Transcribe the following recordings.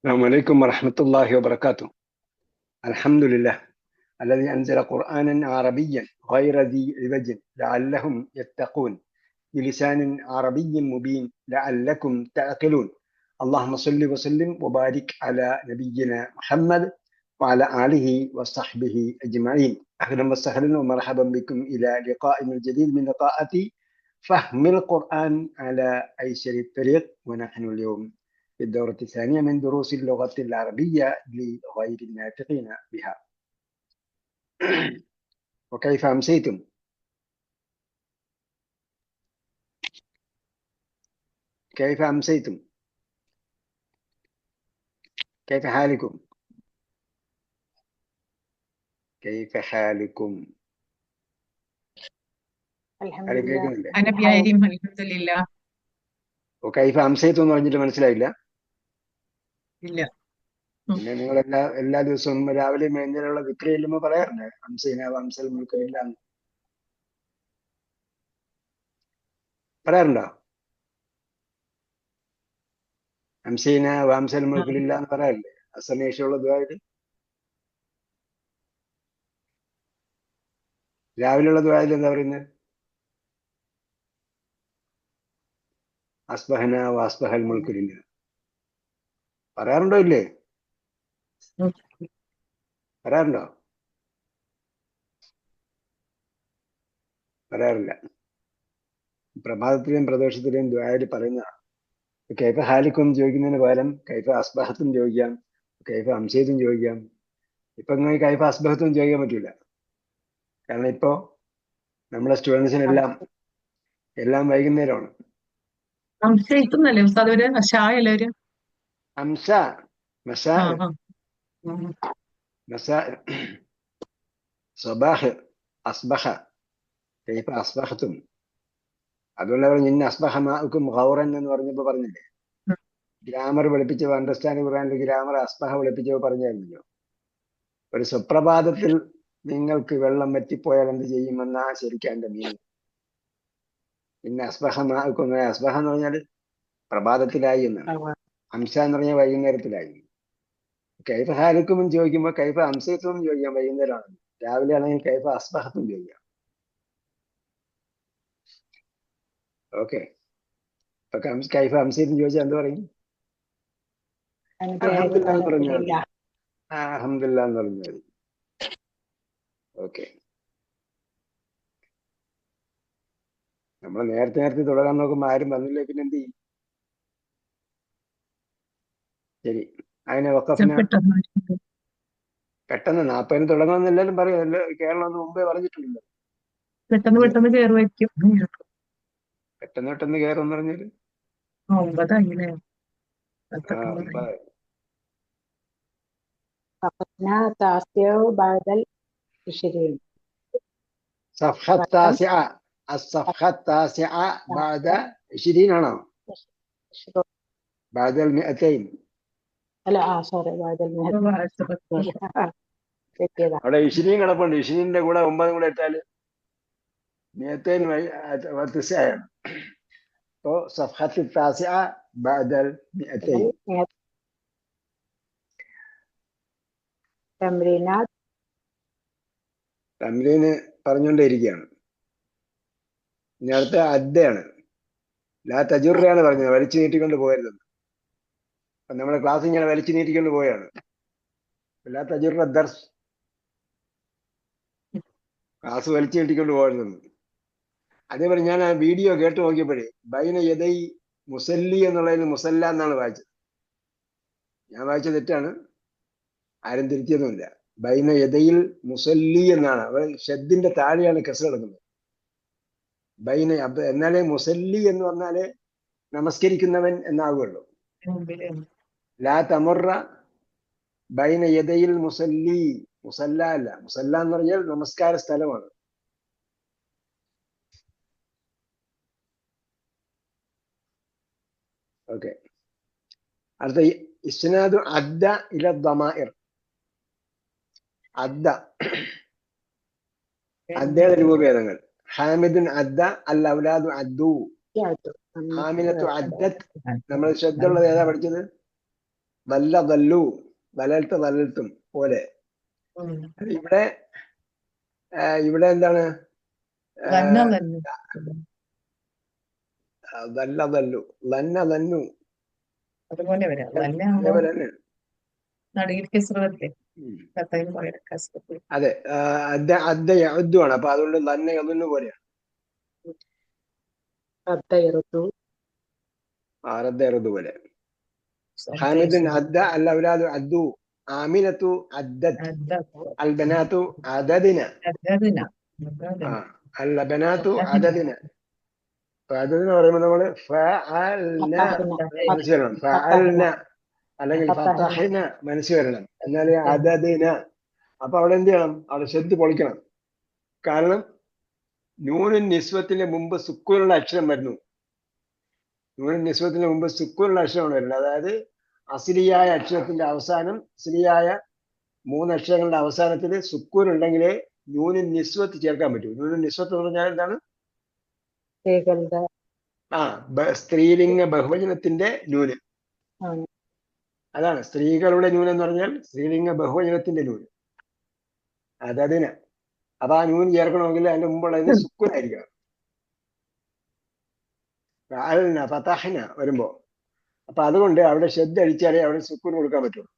السلام عليكم ورحمة الله وبركاته. الحمد لله الذي أنزل قرآنا عربيا غير ذي عوج لعلهم يتقون بلسان عربي مبين لعلكم تعقلون. اللهم صل وسلم وبارك على نبينا محمد وعلى آله وصحبه أجمعين. أهلا وسهلا ومرحبا بكم إلى لقاء جديد من لقاءات فهم القرآن على أيسر الطريق، ونحن اليوم في الدورة الثانية من دروس اللغة العربية لغير الناطقين بها. وكيف أمسيتم؟ كيف أمسيتم؟ كيف حالكم؟ كيف حالكم؟ الحمد ആരും لله. കേൾക്കുന്നില്ലേ? أنا بياريم الحمد لله. കൈഫ അംസൈത്തു എന്ന് പറഞ്ഞിട്ട് മനസ്സിലായില്ല. ഇല്ല. പിന്നെ നിങ്ങൾ എല്ലാ ദിവസവും രാവിലെ മേഞ്ഞലുള്ള വിക്രി ചെല്ലുമ്പോൾ പറയാറുണ്ട് അംസൈന അംസൽ മുൽക്കില്ല പറയാറുണ്ടോ? അംസൈന വാംസൽ മുൽക്കില്ല എന്ന് പറയാറില്ലേ അസമേഷമുള്ള ദ്വായിട്ട്? രാവിലെയുള്ള ദ്വായിൽ എന്താ പറയുന്നത്? അസ്ബഹന വാസ്ബഹൽ മുൽക്കില്ല പറയാറുണ്ടോ? ഇല്ലേ? പറയാറുണ്ടോ? പറയാറില്ല. പ്രഭാതത്തിലെയും പ്രദോഷത്തിലെയും ദ്വായിൽ പറയുന്നതാണ്. കൈഫ ഹാലിക്കും ചോദിക്കുന്നതിന് പകരം കൈഫ അസ്ബഹത്തും ചോദിക്കാം, കൈഫ അംസൈത്തും ചോദിക്കാം. ഇപ്പൊ നിങ്ങൾ കൈഫ അസ്ബഹത്തും ചോദിക്കാൻ പറ്റൂല. കാരണം ഇപ്പോ നമ്മുടെ സ്റ്റുഡൻസിനെല്ലാം വൈകുന്നേരമാണ്. സംശയിക്കുന്നല്ലേ ഉസ്താദ്? ഒരു ഷായല്ലേ ഒരു അംസ മസാ മസാ സബാഹ് അസ്ബഹ കൈഫ അസ്ബഹത്തും. അതുകൊണ്ട് അവർ നിന്നെ അസ്ബഹമാക്കും ഗൗറൻ എന്ന് പറഞ്ഞപ്പോ പറഞ്ഞില്ലേ, ഗ്രാമർ പഠിപ്പിച്ചപ്പോ അണ്ടർസ്റ്റാൻഡിംഗ് പറയാനുള്ള ഗ്രാമർ അസ്ബഹ പഠിപ്പിച്ചപ്പോ പറഞ്ഞായിരുന്നല്ലോ. ഒരു സുപ്രഭാതത്തിൽ നിങ്ങൾക്ക് വെള്ളം വറ്റിപ്പോയാൽ എന്ത് ചെയ്യുമെന്നാ ശരിക്കും എന്റെ മീനിങ്. പിന്നെ അസ്ബഹമാക്കും, അസ്ബഹ എന്ന് പറഞ്ഞാൽ പ്രഭാതത്തിലായി എന്നാണ്, ഹംസ എന്ന് പറഞ്ഞാൽ വൈകുന്നേരത്തിലായി. കൈഫ ഹാലിക്കും ചോദിക്കുമ്പോൾ കൈഫ അംസത്തും ചോദിക്കാം, വൈകുന്നേരമാണ്. രാവിലെ ആണെങ്കിൽ കൈഫ അസ്ബഹത്തും ചോദിക്കാം. ഓക്കെ, ഇപ്പൊ കൈഫ അംസത്തും ചോദിച്ചാൽ എന്ത് പറയും? അൽഹംദുലില്ലാ എന്ന് പറഞ്ഞാൽ മതി. അൽഹംദുലില്ലാ എന്ന് പറഞ്ഞാൽ മതി. ഓക്കെ, നമ്മൾ നേരത്തെ തുടങ്ങാൻ നോക്കുമ്പോൾ ആരും വന്നില്ലേ, പിന്നെ എന്ത് ചെയ്യും? ശരി, അതിനെ വക്കഫിന് പെട്ടെന്ന് 40 തുടങ്ങണമെന്ന് എല്ലാവരും പറയും. കേരളം ഒന്ന് മുമ്പേ പറഞ്ഞിട്ടുണ്ടല്ലോ, പെട്ടെന്ന് കയറുമായിരിക്കും. പെട്ടെന്ന് കയറുമെന്ന് പറഞ്ഞാല് 9 അങ്ങനെ وقفنا التاسع بعد العشرين. الصفحة التاسعة بعد 20 ആണോ? بعد 200. لا سوري بعد 100. അവിടെ 20 കിടപ്പുണ്ട്. 20ന്റെ കൂടെ 9 കൂടെ ഇട്ടാല് 209 ആണ്. അപ്പോ صفحة التاسعة بعد 200. تمرينات തമ്രീന് പറഞ്ഞുകൊണ്ടേയിരിക്കുകയാണ്. ഇനി അടുത്ത അദ്ദയാണ്. ലാ തജുറയാണ് പറഞ്ഞത്, വലിച്ചു നീട്ടിക്കൊണ്ട് പോകരുതെന്ന്. അപ്പൊ നമ്മുടെ ക്ലാസ് ഇങ്ങനെ വലിച്ചു നീട്ടിക്കൊണ്ട് പോയാണ്. ലാ തജുറ ദർസ്, ക്ലാസ് വലിച്ചു നീട്ടിക്കൊണ്ട് പോകരുതെന്ന്. അതേപോലെ ഞാൻ ആ വീഡിയോ കേട്ട് നോക്കിയപ്പോഴേ ബൈന യദൈ മുസല്ലി എന്നുള്ളതിന് മുസല്ല എന്നാണ് വായിച്ചത്. ഞാൻ വായിച്ച തെറ്റാണ്, ആരും തിരുത്തിയൊന്നുമില്ല. ബൈന യദയിൽ മുസല്ലി എന്നാണ്. അവർ ഷദ്ദിന്റെ താഴെയാണ് കെസ് കിടക്കുന്നത്. ബൈന, എന്നാലേ മുസല്ലി എന്ന് പറഞ്ഞാലേ നമസ്കരിക്കുന്നവൻ എന്നാകുള്ളൂ. ലാ തമുറ ബൈന യദയിൽ മുസല്ലി, മുസല്ല അല്ല. മുസല്ല എന്ന് പറഞ്ഞാൽ നമസ്കാര സ്ഥലമാണ്. ഓക്കെ, അടുത്ത ഇസ്നാദു അദ്ദ ഇല ദമാഇർ. അദ്ദയുടെ രൂപഭേദങ്ങൾ. ഹാമിദുൻ അദ്ദ, അൽ ഔലാദു അദ്ദു, ഹാമിനത്തു അദ്ദത്ത്. നമ്മൾ ശ്രദ്ധ ഉള്ളത് ഏതാ പഠിച്ചത്? വല്ല വല്ലു, വലൽത്തും പോലെ. ഇവിടെ ഇവിടെ എന്താണ്? ലന്ന ലന്നു. വല്ലു ലന്നു അതുപോലെ വരാം. ലന്ന അതേപോലെ തന്നെ. നടുവിൽ കെസ്റല്ലേ, കത്തയിൽ പകരം കസ്റത്ത്. അതെ, അദ്ദയാണ്. അപ്പൊ അതുകൊണ്ട് ലന്ന യദുന്നു പോലെയാണ്. റദ്ദ പോലെ. ഹാമിദുൻ അദ്ദ അൽ ഔലാദു അദ്ദു, ആമിനത്തു അദ്ദത്, അൽ ബനാത്തു അദദിന, അൽ ബനാത്തു അദദിന. അദദിന പറയുമ്പോൾ നമ്മള് ഫഅൽന മനസ്സിൽ വരണം, ഫഅൽന അല്ലെങ്കിൽ ഫതഹ്ന മനസ്സിൽ വരണം, എന്നാലേ അദദിന. അപ്പൊ അവിടെ എന്ത് ചെയ്യണം? അവിടെ ശ്രദ്ധ പൊളിക്കണം. കാരണം നൂനുൻ നിസ്വത്തിന് മുമ്പ് സുക്കൂനുള്ള അക്ഷരം വരുന്നു. നൂനുൻ നിസ്വത്തിന് മുമ്പ് സുക്കൂനുള്ള അക്ഷരമാണ് വരുന്നത്. അതായത് അസ്ലിയായ അക്ഷരത്തിന്റെ അവസാനം, അസ്ലിയായ 3 അക്ഷരങ്ങളുടെ അവസാനത്തിൽ സുക്കൂൻ ഉണ്ടെങ്കിലേ നൂനുൻ നിസ്വത്ത് ചേർക്കാൻ പറ്റൂ. നൂനുൻ നിസ്വത്ത് എന്ന് പറഞ്ഞാൽ എന്താണ്? സ്ത്രീലിംഗ ബഹുവചനത്തിന്റെ നൂന്. അതാണ് സ്ത്രീകളുടെ നൂൻ എന്ന് പറഞ്ഞാൽ സ്ത്രീലിംഗ ബഹുവചനത്തിന്റെ നൂന്. അതതിന്. അപ്പൊ ആ നൂൻ ചേർക്കണമെങ്കിൽ അതിന്റെ മുമ്പുള്ളതിന് സുക്കൂനായിരിക്കണം. ഫതഹ്ന വരുമ്പോ. അപ്പൊ അതുകൊണ്ട് അവിടെ ശ്രദ്ധ അടിച്ചാലേ അവിടെ സുക്കൂൻ കൊടുക്കാൻ പറ്റുള്ളൂ.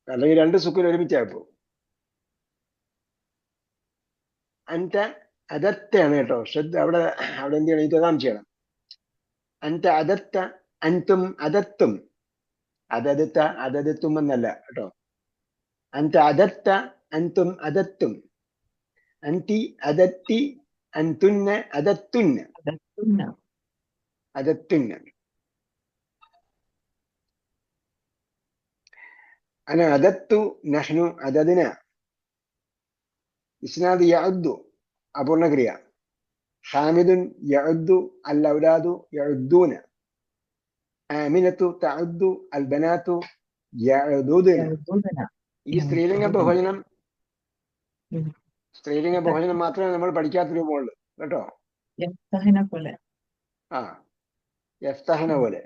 അല്ലെങ്കിൽ 2 സുക്കൂൻ ഒരുമിച്ചായപ്പോ. അൻത അതത്താണ് കേട്ടോ. ശ്രദ്ധ അവിടെ എന്ത് ചെയ്യണം? ഇതാം ചെയ്യണം. അൻത അതത്ത, അൻതും അതത്തും. അതത്തും എന്നല്ല കേട്ടോ. അൻത അതത്ത, അൻതും അതത്തും. അൻതി അതത്തി, അൻതുന്ന അതത്തുന്ന. അന അതത്തു, നഹ്നു അതദിന. ഇസ്നാദ് യഅദ്ദു അപൂർണക്രിയ. ഹാമിദുൻ യഅദ്ദു, അൽ ഔലാദു യഅദ്ദൂന. ആമിനത്തു തഅദ്ദു, അൽ ബനാത്തു യഅദുദന. ഈ സ്ത്രീലിംഗ ബഹുവചനം മാത്രമേ നമ്മൾ പഠിക്കാത്ത രൂപമുള്ളൂ കേട്ടോ. യഫ്തഹന പോലെ.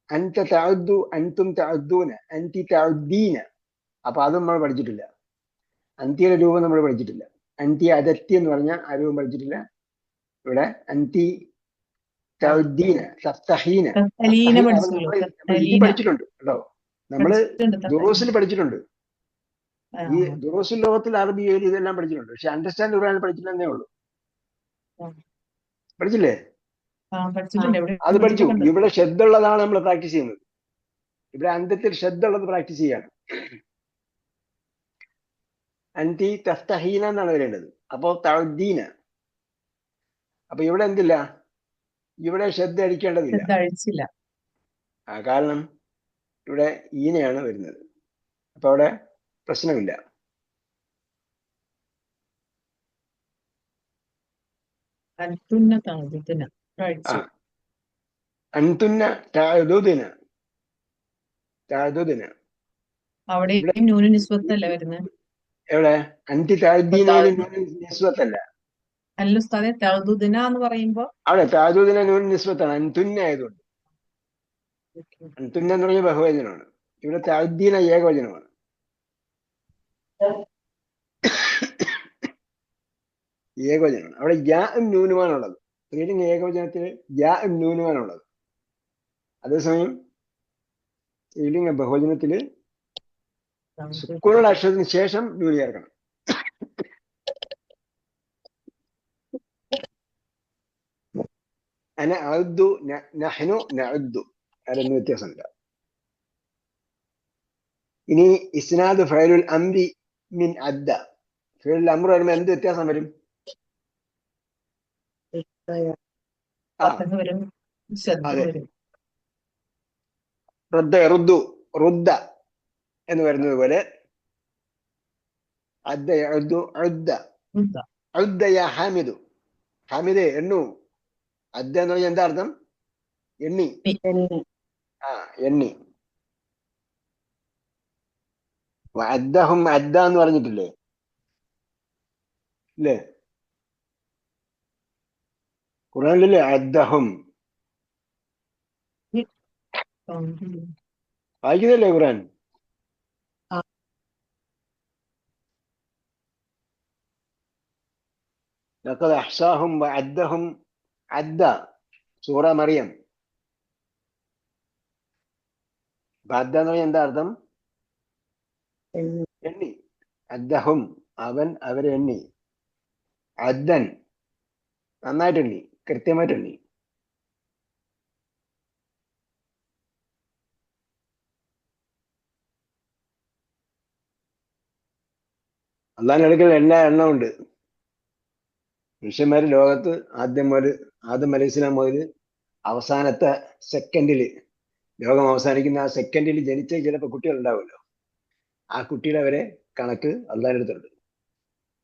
അൻത തഅദ്ദു, അൻതും തഅദ്ദൂന, അൻതി തഅദ്ദീന. അപ്പൊ അതും നമ്മൾ പഠിച്ചിട്ടില്ല. അന്തിയുടെ രൂപം നമ്മൾ പഠിച്ചിട്ടില്ല. അന്തി അതത്തി എന്ന് പറഞ്ഞ ആ രൂപം പഠിച്ചിട്ടില്ല. ഇവിടെ അന്തി തഅദ്ദീന, തഫ്തഹീന. ഇത് പഠിച്ചിട്ടുണ്ട് കേട്ടോ. നമ്മള് ദുറൂസിൽ പഠിച്ചിട്ടുണ്ട്. ഈ ദുറൂസുൽ ലോകത്തിൽ അറബിയിൽ ഇതെല്ലാം പഠിച്ചിട്ടുണ്ട്. പക്ഷെ അണ്ടർസ്റ്റാൻഡ് ഖുർആൻ പഠിച്ചില്ലെന്നേ ഉള്ളൂ. പഠിച്ചില്ലേ? അത് പഠിച്ചു. ഇവിടെ ശ്രദ്ധ ഉള്ളതാണ് നമ്മൾ പ്രാക്ടീസ് ചെയ്യുന്നത്. ഇവിടെ അന്ത്യത്തിൽ ശ്രദ്ധ ഉള്ളത് പ്രാക്ടീസ് ചെയ്യാണ്. അന്തി തഫ്തഹീന എന്നാണ് വരേണ്ടത്. അപ്പോ തഅദ്ദീന. അപ്പൊ ഇവിടെ എന്തില്ല? ഇവിടെ ശ്രദ്ധ അടിക്കേണ്ടതില്ല. കാരണം ഇവിടെ ഈനയാണ് വരുന്നത്. അപ്പൊ അവിടെ പ്രശ്നമില്ല. അൻതുന്ന തഅദുദന. അവിടെ നൂനു നിസ്വത്തല്ല വരുന്നത്. എവിടെ? അൻതി തഅദ്ദീനയിൽ നൂനു നിസ്വത്തല്ല. അല്ല ഉസ്താദെ, തഅദുദന എന്ന് പറയുമ്പോ അവിടെ തഅദുദന നൂനു നിസ്വത്താണ്. അൻതുന്ന ആയതുകൊണ്ട്. അൻതുന്ന എന്ന് പറഞ്ഞ ബഹുവചനമാണ്. ഇവിടെ തഅദ്ദീന ഏകവചനമാണ്. ഏകവചനമാണ്. അവിടെ യാഉം നൂനുമാണുള്ളത്. സ്ത്രീലിംഗ ഏകവചനത്തിൽ യാഉം നൂനുമാണുള്ളത്. അതേസമയം സ്ത്രീലിംഗ ബഹുവചനത്തില് സുക്കൂനുള്ള അക്ഷരത്തിന് ശേഷം നൂന് ചേർക്കണം. അന അഅദ്ദു, നഹ്നു നഅദ്ദു. അതൊന്നും വ്യത്യാസമില്ല. ഇനി ഇസ്നാദ് ഫഅലുൽ അംരി മിൻ അദ്ദ. ഫഅലുൽ അംർ വരുമ്പോൾ എന്ത് വ്യത്യാസം വരും? റദ്ദ യറുദ്ദു, റുദ്ദ എന്ന് വരുന്നത് പോലെ അദ്ദ യഉദ്ദു ഉദ്ദ. ഉദ്ദ യാ ഹാമിദു. ഹാമിദേ എണ്ണു. അദ്ദ എന്ന് പറഞ്ഞാൽ എന്താ അർത്ഥം? എണ്ണി. എണ്ണി. അദ്ദഹും അദ്ദ എന്ന് പറഞ്ഞിട്ടില്ലേ? ഇല്ലേ? ഖുർആനിലല്ലേ അദ്ദഹും? വായിക്കുന്നില്ലേ ഖുർആൻ? ആ. ലഖദ് അഹ്സാഹും വഅദ്ദഹും. അദ്ദ സൂറ മറിയം. അപ്പൊ അദ്ദ എന്ന് പറഞ്ഞാൽ എന്താ അർത്ഥം? എണ്ണി. എണ്ണി. അദ്ദഹും അവൻ അവരെ എണ്ണി. അദ്ദൻ നന്നായിട്ട് എണ്ണി, കൃത്യമായിട്ട് എണ്ണി. അള്ളാഹിന്റെ അടുക്കൽ എല്ലാ എണ്ണവും ഉണ്ട്. മനുഷ്യന്മാര് ലോകത്ത് ആദ്യം അലൈഹി ഇസ്ലാം മുതൽ അവസാനത്തെ സെക്കൻഡില്, ലോകം അവസാനിക്കുന്ന ആ സെക്കൻഡിൽ ജനിച്ച ചിലപ്പോൾ കുട്ടികൾ ഉണ്ടാവുമല്ലോ, ആ കുട്ടിയുടെ വരെ കണക്ക് അള്ളാഹിന്റെ അടുത്തുണ്ട്.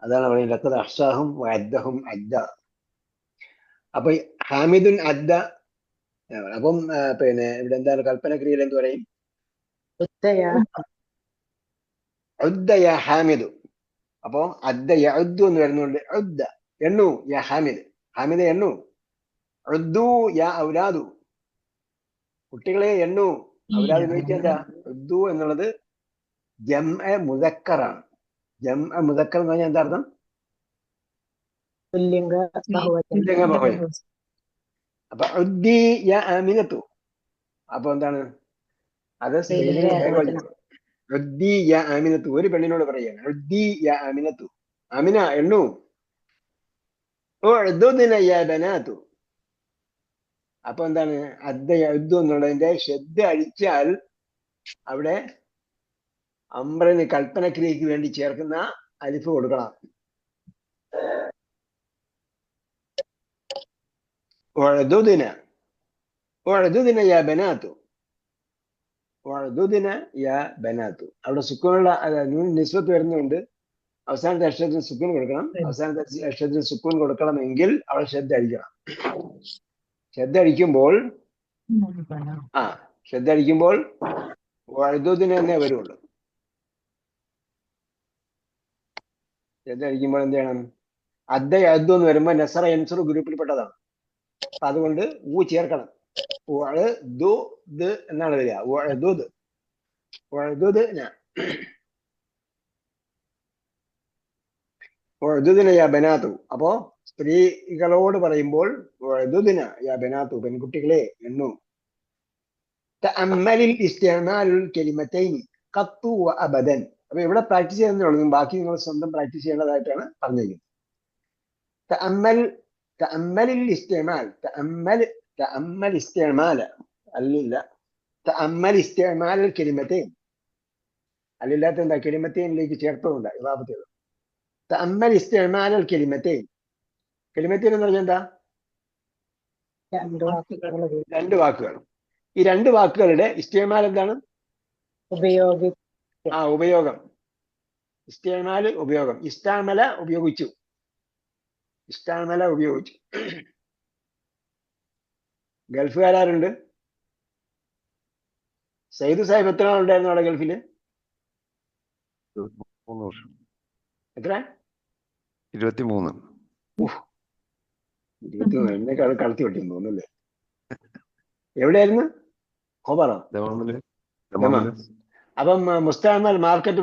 അതാണ് പറയുന്നത് ലഖദ് അഹ്സാഹും വഅദ്ദഹും അദ്ദ. അപ്പൊ ഹാമിദുൻ അദ്ദ. അപ്പം പിന്നെ ഇവിടെ എന്താണ് കൽപ്പനക്രിയയിൽ എന്ത് പറയും? ഉദ്ദയ. ഉദ്ദ യാ ഹാമിദു. അപ്പോ അദ്ദ യഉദ്ദു എന്ന് വരുന്നുണ്ട്. ഉദ്ദ എണ്ണു യാ ഹാമിദ്. ഹാമിദ് എണ്ണു. ഉദ്ദു യാ ഔലാദു. കുട്ടികളെ എണ്ണു. ഔലാദ് ഉപയോഗിക്കുക എന്താ? ഉദ്ദു എന്നുള്ളത് ജംഅ മുദക്കറാണ്. ജംഅ മുദക്കർ എന്ന് പറഞ്ഞാൽ എന്താ അർത്ഥം? പുല്ലിംഗ ബഹുവചനം. പുല്ലിംഗ ബഹുവചനം. അപ്പൊ ഉദ്ദി യാ ആമിനത്തു. അപ്പൊ എന്താണ് അത്? സ്ത്രീലിംഗ ബഹുവചനം. ഉദ്ദി യാ ആമിനത്തു. ഒരു പെണ്ണിനോട് പറയുകയാണ് ഉദ്ദി യാ ആമിനത്തു. ആമിന എണ്ണു. ഉഅ്ദുദ്ന യാ ബനാതു. അപ്പൊ എന്താണ്? അദ്ദ യഉദ്ദു എന്നുള്ളതിന്റെ ശ്രദ്ധ അഴിച്ചാൽ അവിടെ അംറന് കൽപ്പനക്രിയക്ക് വേണ്ടി ചേർക്കുന്ന അലിഫ് കൊടുക്കണം. ഉഅ്ദുദ്ന. ഉഅ്ദുദ്ന യാ ബനാതു. ഉഅ്ദുദ്ന യാ ബനാതു. അവിടെ സുക്കൂനുള്ള നിസ്ബത്ത് വരുന്നുണ്ട്. അവസാനത്തെ അക്ഷരത്തിന് സുക്കൂൻ കൊടുക്കണം. അവസാനത്തെ അക്ഷരത്തിന് സുക്കൂൻ കൊടുക്കണമെങ്കിൽ അവിടെ ശ്രദ്ധ അടിക്കണം. ശ്രദ്ധ അടിക്കുമ്പോൾ ശ്രദ്ധ അടിക്കുമ്പോൾ വഴുതുദിനെ എന്നേ വരുള്ളൂ. ശ്രദ്ധ അടിക്കുമ്പോൾ എന്ത് ചെയ്യണം? അദ്ദ അദ്ദു എന്ന് വരുമ്പോൾ നസറ എൻസർ ഗ്രൂപ്പിൽപ്പെട്ടതാണ്. അപ്പൊ അതുകൊണ്ട് ഊ ചേർക്കണം. എന്നാണ് വരിക. യാ ബനാത്തു. അപ്പോ സ്ത്രീകളോട് പറയുമ്പോൾ യാ ബനാത്തു, പെൺകുട്ടികളെ എണ്ണു. തഅമ്മലിൽ ഇസ്തിഅമാലുൽ കലിമതൈനി ഖത്തു വ അബദൻ. അപ്പൊ ഇവിടെ പ്രാക്ടീസ് ചെയ്യുന്നേ, ബാക്കി നിങ്ങൾ സ്വന്തം പ്രാക്ടീസ് ചെയ്യേണ്ടതായിട്ടാണ് പറഞ്ഞിരിക്കുന്നത്. തഅമ്മലിൽ ഇസ്തിഅമാൽ. തഅമ്മൽ ഇസ്തിഅമാല അല്ലില്ല. തഅമ്മൽ ഇസ്തിഅമാലുൽ കലിമതൈൻ. അല്ലില്ലാത്ത എന്താ? കലിമതൈനിലേക്ക് ചേർത്തതുണ്ട് ഇറാബത്ത്. തഅമ്മൽ ഇസ്തിഅമാലുൽ കലിമതൈൻ. കലിമതൈൻ എന്ന് പറഞ്ഞാൽ എന്താ? രണ്ട് വാക്കുകൾ. ഈ രണ്ട് വാക്കുകളുടെ ഇസ്തിഅമാൽ എന്താണ്? ഉപയോഗം. ഇസ്തിഅമാല് ഉപയോഗം. ഇസ്താമല ഉപയോഗിച്ചു. ഗൾഫുകാരുണ്ട്? സയ്യിദ് സാഹിബ് എത്ര നാളുണ്ടായിരുന്നു അവിടെ ഗൾഫില്? 23 വർഷം. എത്ര? 23. 23. എന്നെക്കാൾ കടത്തി വെട്ടിന്ന് തോന്നുന്നല്ലേ? എവിടെയായിരുന്നു? ഖബറോ? അപ്പം മുസ്താമൽ മാർക്കറ്റ്,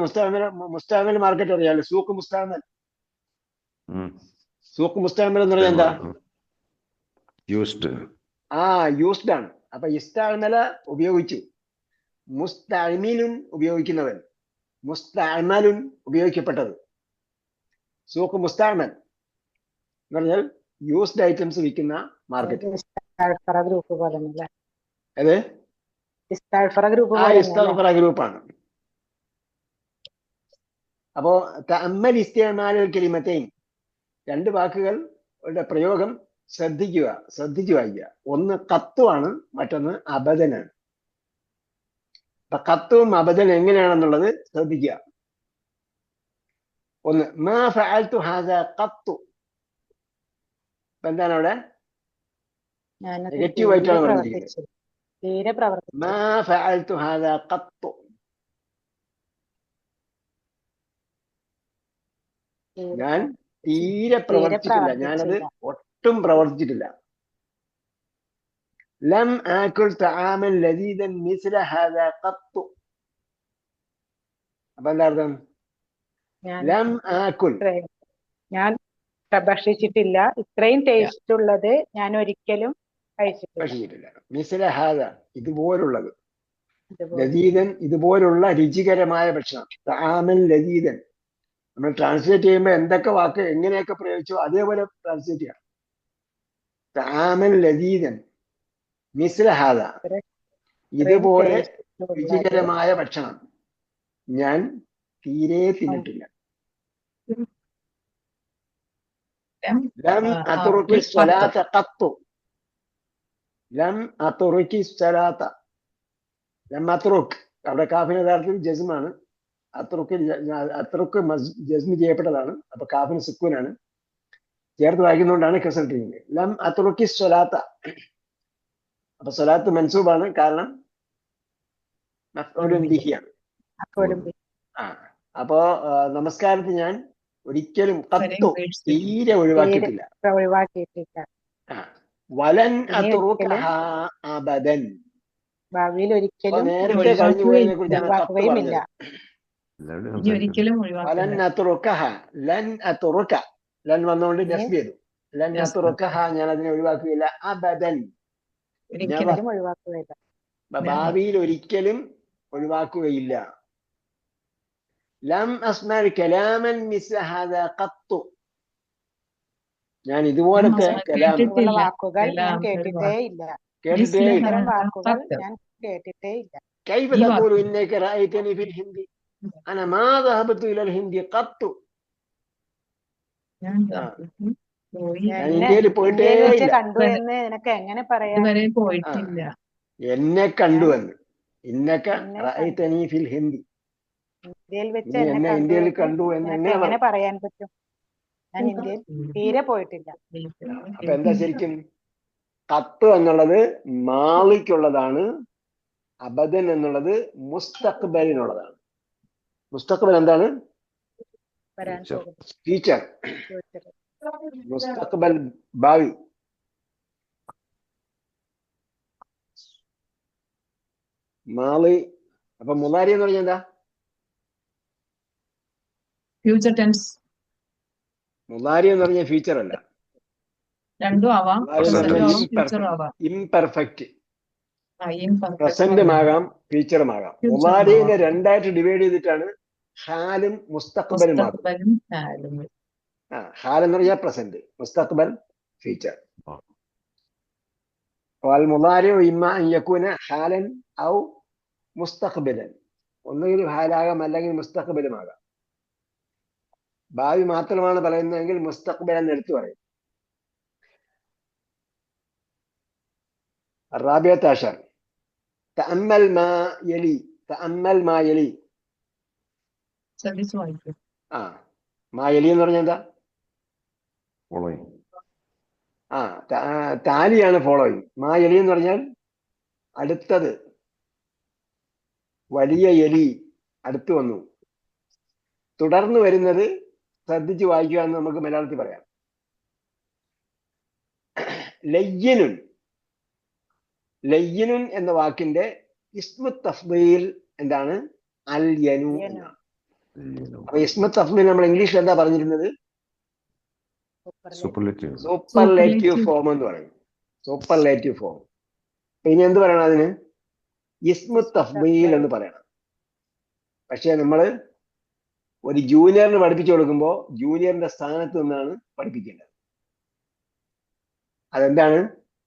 മുസ്താമൽ മാർക്കറ്റ് അറിയാലോ? സൂഖ് മുസ്താമൽ. സൂഖ് മുസ്താമൽ എന്ന് പറഞ്ഞാൽ എന്താ? യൂസ്ഡ് ആണ്. അപ്പൊ ഇസ്താമല ഉപയോഗിച്ചു. മുസ്തഅമിലുൻ ഉപയോഗിക്കുന്നവൻ. മുസ്തഅമലുൻ ഉപയോഗിക്കപ്പെട്ടത്. സൂഖ് മുസ്തഅമൽ എന്ന് പറഞ്ഞാൽ യൂസ്ഡ് ഐറ്റംസ് വിൽക്കുന്ന മാർക്കറ്റ്. അതെ, ഇസ്തഗ്ഫറ ഗ്രൂപ്പാണ്. അപ്പോ തഅമ്മൽ ഇസ്തിഅമാലുൽ കലിമതൈൻ, രണ്ട് വാക്കുകളുടെ പ്രയോഗം ശ്രദ്ധിച്ചു വായിക്കുക. ഒന്ന് ഖത്തുവാണ്, മറ്റൊന്ന് അബദനാണ്. അപ്പൊ ഖത്തും അബദൻ എങ്ങനെയാണെന്നുള്ളത് ശ്രദ്ധിക്കുക. ഒന്ന് മാ ഫഅൽതു ഹാദാ ഖത്തു. എന്താണ് അവിടെ? നെഗറ്റീവ് ആയിട്ടാണ് പറഞ്ഞിരിക്കുന്നത്. മാ ഫഅൽതു ഹാദാ ഖത്തു. ഞാൻ തീരെ പ്രവർത്തിച്ചിട്ടില്ല. ഞാനത് ഒട്ടും പ്രവർത്തിച്ചിട്ടില്ല. ലം ആക്കുൽ തആമൻ ലദീദൻ മിസ്ല ഹാദാ ഖത്തു. അപ്പൊ എന്താ അർത്ഥം? ഞാൻ ലം ആക്കുൽ, ഇത്രയും ഞാൻ ഭക്ഷിച്ചിട്ടില്ല, ഇത്രയും ടേസ്റ്റ് ഉള്ളത് ഞാൻ ഒരിക്കലും കഴിച്ചിട്ടില്ല. ഭക്ഷിച്ചിട്ടില്ല. മിസ്ല ഹാദ, ഇതുപോലുള്ളത്. ഇതുപോലെ ലദീദൻ, ഇതുപോലുള്ള രുചികരമായ ഭക്ഷണം. തആമൻ ലദീദൻ, നമ്മൾ ട്രാൻസ്ലേറ്റ് ചെയ്യുമ്പോൾ എന്തൊക്കെ വാക്ക് എങ്ങനെയൊക്കെ പ്രയോഗിച്ചോ അതേപോലെ ട്രാൻസ്ലേറ്റ് ചെയ്യാം. തആമൻ ലദീദൻ മിസ്ല ഹാദ, ഇതുപോലെ taste ഉള്ളത് രുചികരമായ ഭക്ഷണം ഞാൻ തീരെ തിന്നിട്ടില്ല. ലം അത്റുക്കി സ്വലാത്ത ഖത്തു. ലം അത്റുക്കി സ്വലാത്ത. ലം അത്റുക്ക്, അവിടെ കാഫിന് യഥാർത്ഥത്തിൽ ജസ്മാണ്. അത്റുക്ക് ജസ്മ് ചെയ്യപ്പെട്ടതാണ്. അപ്പൊ കാഫിന് സുക്കൂനാണ്, ചേർത്ത് വായിക്കുന്നതുകൊണ്ടാണ് കസർ ചെയ്യുന്നത്. ലം അത്റുക്കി സ്വലാത്ത. അപ്പൊ സ്വലാത്ത് മൻസൂബാണ്, കാരണം മഫ്ഊലുൻ ബിഹിയാണ്. ആ, അപ്പോ നമസ്കാരത്തിൽ ഞാൻ ഒരിക്കലും ഖത്തു, തീരെ ഒഴിവാക്കിയിട്ടില്ല. ഒഴിവാക്കിയിട്ടില്ല. ആ, വലൻ ഇനി അത്റുക്കഹാ അബദൻ. ഭാവിയിൽ അപ്പൊ ഒരിക്കലും നേരത്തെ കഴിഞ്ഞു പോയതിനെ കുറിച്ചാണ് ഖത്ത് ഒഴിവാക്കുകയുമില്ല. പറഞ്ഞത്. ഇനി ഒരിക്കലും വലൻ ഒഴിവാക്കില്ല. അത്റുക്കഹ, ലൻ അത്റുക, ലൻ വന്നുകൊണ്ട് ഇനി നസ്ബ് ചെയ്തു. ലൻ Yes, അത്റുക്കഹ, ഞാൻ അതിനെ ഒഴിവാക്കുകയില്ല. അബദൻ, ഒരിക്കലും ഒരിക്കലും ഒഴിവാക്കുകയില്ല. ഭാവിയിൽ ഒരിക്കലും ഒഴിവാക്കുകയില്ല. ലം അസ്മഅ കലാമൻ മിസ്ല ഹാദാ ഖത്തു, ഞാൻ ഇതുപോലത്തെ കലാം ഇതുപോലുള്ള വാക്കുകൾ ഞാൻ കേട്ടിട്ടേ ഇല്ല. കേട്ടിട്ടേ ഇല്ല. ഇത്തരം വാക്കുകൾ ഞാൻ കേട്ടിട്ടേ ഇല്ല. كيف تقول إنك رأيتني في الهند؟ أنا ما ذهبت إلى الهند قط. ഞാൻ ഇന്ത്യയിൽ പോയിട്ടേ ഇന്ത്യയിൽ വെച്ച് ഇല്ല. കണ്ടു എന്ന് നിനക്ക് എങ്ങനെ പറയാം? ഇതുവരെ പോയിട്ടില്ല. എന്നെ കണ്ടു എന്ന്. ഇന്നക എന്നെ റഅയ്തനി ഫിൽ ഹിന്ദി. ഇന്ത്യയിൽ വെച്ച് നീ എന്നെ എന്നെ ഇന്ത്യയിൽ കണ്ടു എന്ന് നിനക്ക് എങ്ങനെ എങ്ങനെ പറയാൻ പറ്റും? ഞാൻ ഇന്ത്യയിൽ തീരെ പോയിട്ടില്ല. അപ്പൊ എന്താ ശരിക്കും? ഖത്ത് എന്നുള്ളത് മാളിക്കുള്ളതാണ്, അബദൻ എന്നുള്ളത് മുസ്തഖ്ബലിനുള്ളതാണ്. മുസ്തഖ്ബൽ എന്താണ്? വരാൻ പോകുന്നു. ഫ്യൂച്ചർ. ചോദിച്ചത്. മുസ്തഖ്ബൽ ഭാവി. മാളി. അപ്പൊ മുലാരി എന്ന് പറഞ്ഞാൽ എന്താ? ഫ്യൂച്ചർ ടെൻസ് മുലാരി എന്ന് പറഞ്ഞാൽ ഫ്യൂച്ചർ അല്ല, രണ്ടും ആവാം. ഫ്യൂച്ചർ ആവാം. ഇംപെർഫെക്റ്റ്. imperfect പ്രസന്റും ആകാം ഫ്യൂച്ചറും ആകാം. മുലാരിനെ രണ്ടായിട്ട് ഡിവൈഡ് ചെയ്തിട്ടാണ് ഹാലും മുസ്തഖ്ബലും ആകും. മുസ്തഖ്ബലും ഹാലും. ഹാൽ എന്ന് പറഞ്ഞാൽ പ്രസന്റ്, മുസ്തഖ്ബൽ ഫ്യൂച്ചർ. والمضارع إما أن يكون حالا أو مستقبلا. ഒന്നുകിൽ ഹാലാകാം അല്ലെങ്കിൽ മുസ്തഖ്ബലുമാകാം. ഭാവി മാത്രമാണ് പറയുന്നതെങ്കിൽ മുസ്തഖ്ബൽ എന്ന് എടുത്തു പറയും. الرابعة عشر تأمل ما يلي. تأمل ما يلي. ശ്രദ്ധിച്ചു വായിക്കും. മാ യലി എന്ന് പറഞ്ഞാൽ എന്താ? Following. താലിയാണ് ഫോളോയിങ്. മാ യലി എന്ന് പറഞ്ഞാൽ അടുത്തത്. വലിയ എലി അടുത്ത് വന്നു. തുടർന്ന് വരുന്നത് ശ്രദ്ധിച്ച് വായിക്കുക എന്ന് നമുക്ക് മലയാളത്തിൽ പറയാം. ലയ്യനുൻ. ലയ്യനുൻ എന്ന വാക്കിന്റെ ഇസ്മു തഫ്ദീൽ എന്താണ്? അൽയനു എന്നാണ്. അപ്പൊ ഇസ്മു തഫ്ദീൽ നമ്മൾ ഇംഗ്ലീഷിൽ എന്താ പറഞ്ഞിരുന്നത്? Superlative. സൂപ്പർലേറ്റീവ് ഫോം എന്ന് പറയും. Superlative form. ഇനി എന്ത് പറയണം അതിന്? ഇസ്മു തഫ്ദീൽ എന്ന് പറയണം. പക്ഷെ നമ്മള് ഒരു ജൂനിയറിന് പഠിപ്പിച്ചു കൊടുക്കുമ്പോൾ ജൂനിയറിന്റെ സ്ഥാനത്ത് നിന്നാണ് പഠിപ്പിക്കേണ്ടത്. അതെന്താണ്?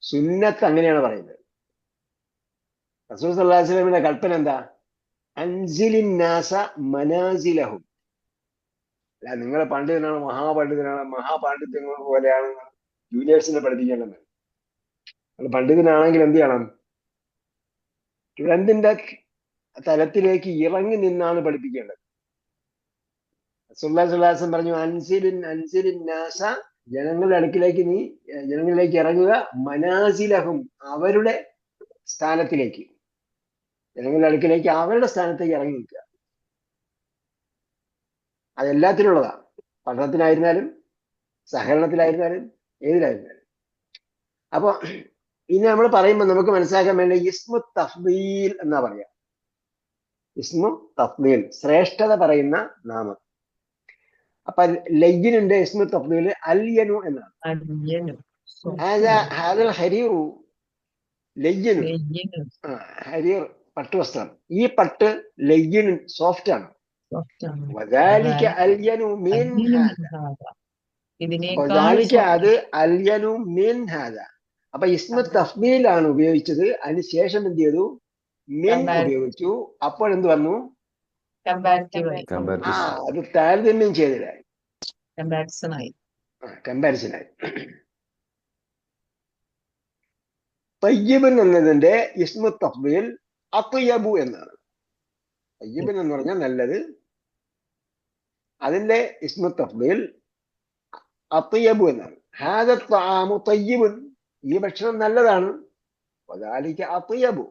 സുന്നത്ത് അങ്ങനെയാണ് പറയുന്നത്. റസൂൽ സല്ലല്ലാഹു അലൈഹി വസല്ലമയുടെ കൽപ്പന എന്താ? അൻസിലിൻ നാസ മനാസിലഹും. അല്ല, നിങ്ങൾ പണ്ഡിതനാണ്, മഹാപണ്ഡിതനാണ്, മഹാപാണ്ഡിത്യങ്ങൾ പോലെയാണ് ജൂനിയേഴ്സിനെ പഠിപ്പിക്കേണ്ടത്. നിങ്ങൾ പണ്ഡിതനാണെങ്കിൽ എന്ത് ചെയ്യണം? സ്റ്റുഡന്റിന്റെ തലത്തിലേക്ക് ഇറങ്ങി നിന്നാണ് പഠിപ്പിക്കേണ്ടത്. റസൂലുള്ളാഹി സ്വല്ലല്ലാഹു അലൈഹി വസല്ലം പറഞ്ഞു, അൻസിലിൻ നാസ, ജനങ്ങളിലേക്ക് ഇറങ്ങുക, മനാസിലഹും, അവരുടെ സ്ഥാനത്തിലേക്ക്, ജനങ്ങളുടെ അടുക്കിലേക്ക് അവരുടെ സ്ഥാനത്തേക്ക് ഇറങ്ങി നിൽക്കുക. അതെല്ലാത്തിനുള്ളതാ. പഠനത്തിനായിരുന്നാലും സഹകരണത്തിലായിരുന്നാലും ഏതിലായിരുന്നാലും. അപ്പൊ ഇനി നമ്മൾ പറയുമ്പോൾ നമുക്ക് മനസ്സിലാക്കാൻ വേണ്ടി ഇസ്മു തഫ്ദീൽ എന്നാ പറയാ. ഇസ്മു തഫ്ദീൽ, ശ്രേഷ്ഠത പറയുന്ന നാമം. അപ്പൊ ലയ്യിനുണ്ട് ഇസ്മു തഫ്ദീൽ അൽയനു എന്നാണ്. ഹാദൽ ഹരീറു ലയ്യനു. ഹരീർ പട്ടുവസ്ത്രം. ഈ പട്ട് ലയ്യനു സോഫ്റ്റ് ആണ്. വദാലിക അൽയനു മിൻ ഹാദാ. വദാലിക അത് അൽയനു മിൻ ഹാദാ. അപ്പൊ ഇസ്മു തഫ്ദീലാണ് ഉപയോഗിച്ചത്. അതിനുശേഷം എന്ത് ചെയ്തു? മിൻ ഉപയോഗിച്ചു. അപ്പോൾ എന്ത് വന്നു? അത് താരതമ്യം ചെയ്തതായി, കമ്പാരിസനായി. തയ്യിബൻ എന്നതിന്റെ ഇസ്മു തഫ്ദീൽ അത്യബു എന്നാണ്. തയ്യിബൻ എന്ന് പറഞ്ഞാൽ നല്ലത്. അതിന്റെ ഇസ്മു തഫ്ദീൽ അത്യബു എന്നാണ്. ഹാദ ത്വആമു തയ്യിബുൻ, ഈ ഭക്ഷണം നല്ലതാണ്. വദാലിക അത്യബു.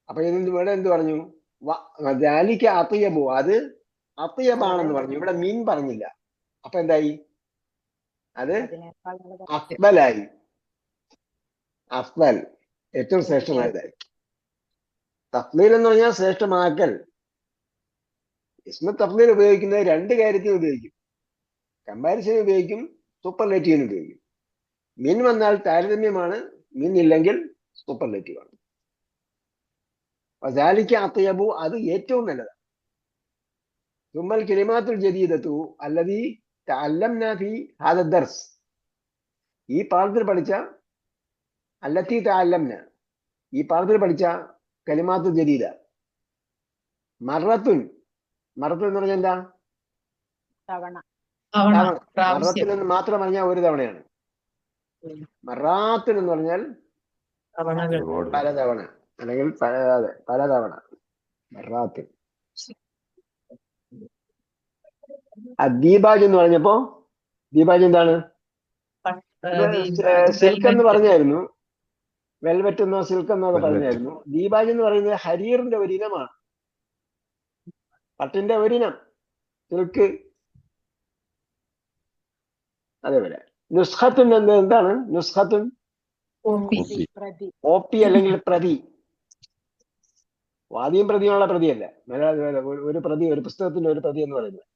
അപ്പൊ ഇവിടെ എന്ത് പറഞ്ഞു? വദാലിക അത്യബു, അത് അത്യബാണെന്ന് പറഞ്ഞു. ഇവിടെ മീൻ പറഞ്ഞില്ല. അപ്പൊ എന്തായി? അത് അഫ്ദലായി. അഫ്ദൽ, ഏറ്റവും ശ്രേഷ്ഠമായതായി. തഫ്ദീൽ എന്ന് പറഞ്ഞാൽ ശ്രേഷ്ഠമാക്കൽ. ഇസ്മു തഫ്ദീൽ ഉപയോഗിക്കുന്നത് രണ്ട് കാര്യത്തിന് ഉപയോഗിക്കും. കമ്പാരിസൺ ഉപയോഗിക്കും, സൂപ്പർലേറ്റീവിന് ഉപയോഗിക്കും. മിൻ വന്നാൽ താരതമ്യമാണ്, മിൻ ഇല്ലെങ്കിൽ സൂപ്പർലേറ്റീവ് ആണ്. വദാലിക അത്യബു, അത് ഏറ്റവും നല്ലതാണ്. സുമ്മൽ കലിമാത്തുൽ ജദീദത്തു അല്ലദീ തഅല്ലംനാ ഫീ ഹാദാ ദർസ്, ഈ പാഠത്തിൽ പഠിച്ച അല്ലത്തി തഅല്ലംന, ഈ പാഠത്തിൽ പഠിച്ച കലിമാത്തു ജദീദ. മറത്തുൻ, മറത്തുൻ എന്ന് പറഞ്ഞാൽ എന്താ? മറത്തിൽ എന്ന് മാത്രം പറഞ്ഞാൽ ഒരു തവണയാണ്. മറാത്തുൻ എന്ന് പറഞ്ഞാൽ പലതവണ, അല്ലെങ്കിൽ പലതവണ. മറാത്തുൻ. ദീപാജ് എന്ന് പറഞ്ഞപ്പോ ദീപാജ് എന്താണ്? സിൽക്ക് എന്ന് പറഞ്ഞായിരുന്നു. വെൽവെറ്റ് എന്നോ സിൽക്ക് എന്നോ പറഞ്ഞായിരുന്നു. ദീപാജ് എന്ന് പറയുന്നത് ഹരീറിന്റെ ഒരു ഇനമാണ്, പട്ടിന്റെ ഒരിനം, സിൽക്ക്. അതേപോലെ നുസ്ഖത്തുൻ എന്താണ്? നുസ്ഖത്തുൻ ഓപ്പി അല്ലെങ്കിൽ പ്രതി. വാദിയും പ്രതിയുള്ള പ്രതിയല്ല. ഒരു പ്രതി, ഒരു പുസ്തകത്തിന്റെ ഒരു പ്രതി എന്ന് പറയുന്നത്.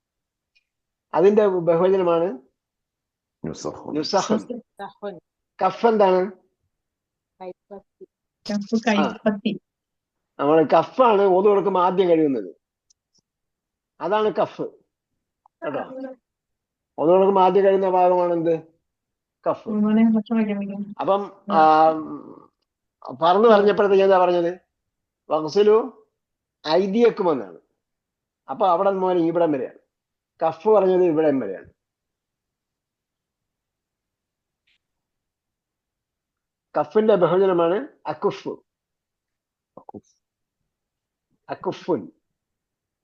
അതിന്റെ ബഹുവചനമാണ് നുസഖ്. കഫ് എന്താണ്? നമ്മൾ കഫാണ് ഓതു കൊടുക്കുമ്പോൾ ആദ്യം കഴിയുന്നത്. അതാണ് കഫ് കേട്ടോ. ഓതു കൊടുക്കുമ്പോൾ ആദ്യം കഴിയുന്ന ഭാഗമാണ് എന്ത്? കഫ്. അപ്പം പറഞ്ഞപ്പോഴത്തേക്ക് എന്താ പറഞ്ഞത്? വഗ്സിലു ഐദിയക്കും എന്നാണ്. അപ്പൊ അവിടെ മുതൽ ഇവിടം വരെയാണ്. കഫ് പറഞ്ഞത് ഇവിടം വരെയാണ്. കഫിന്റെ ബഹുജനമാണ് അക്കുഫ്. അക്കുഫുൻ.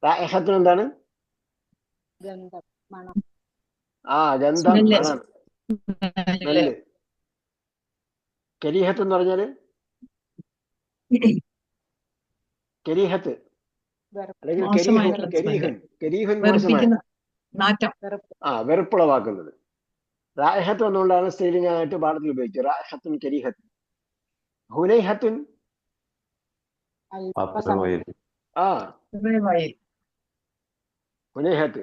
റായിഹത്തുൻ എന്താണ്? ഗന്ധം, മണം. സ്മെല്ല്. കരീഹത്ത് എന്ന് പറഞ്ഞാല് കരീഹത്ത് അല്ലെങ്കിൽ കരീഹുൻ മോശമായ, വെറുപ്പുളവാക്കുന്നത്. റായിഹത്ത് എന്നുകൊണ്ടാണ് സ്ത്രീലിംഗമായിട്ട് പാഠത്തിൽ ഉപയോഗിച്ചത്. റായിഹത്തുൻ കരീഹത്തുൻ. ഹുനൈഹത്തുൻ ഹുനൈഹത്ത്.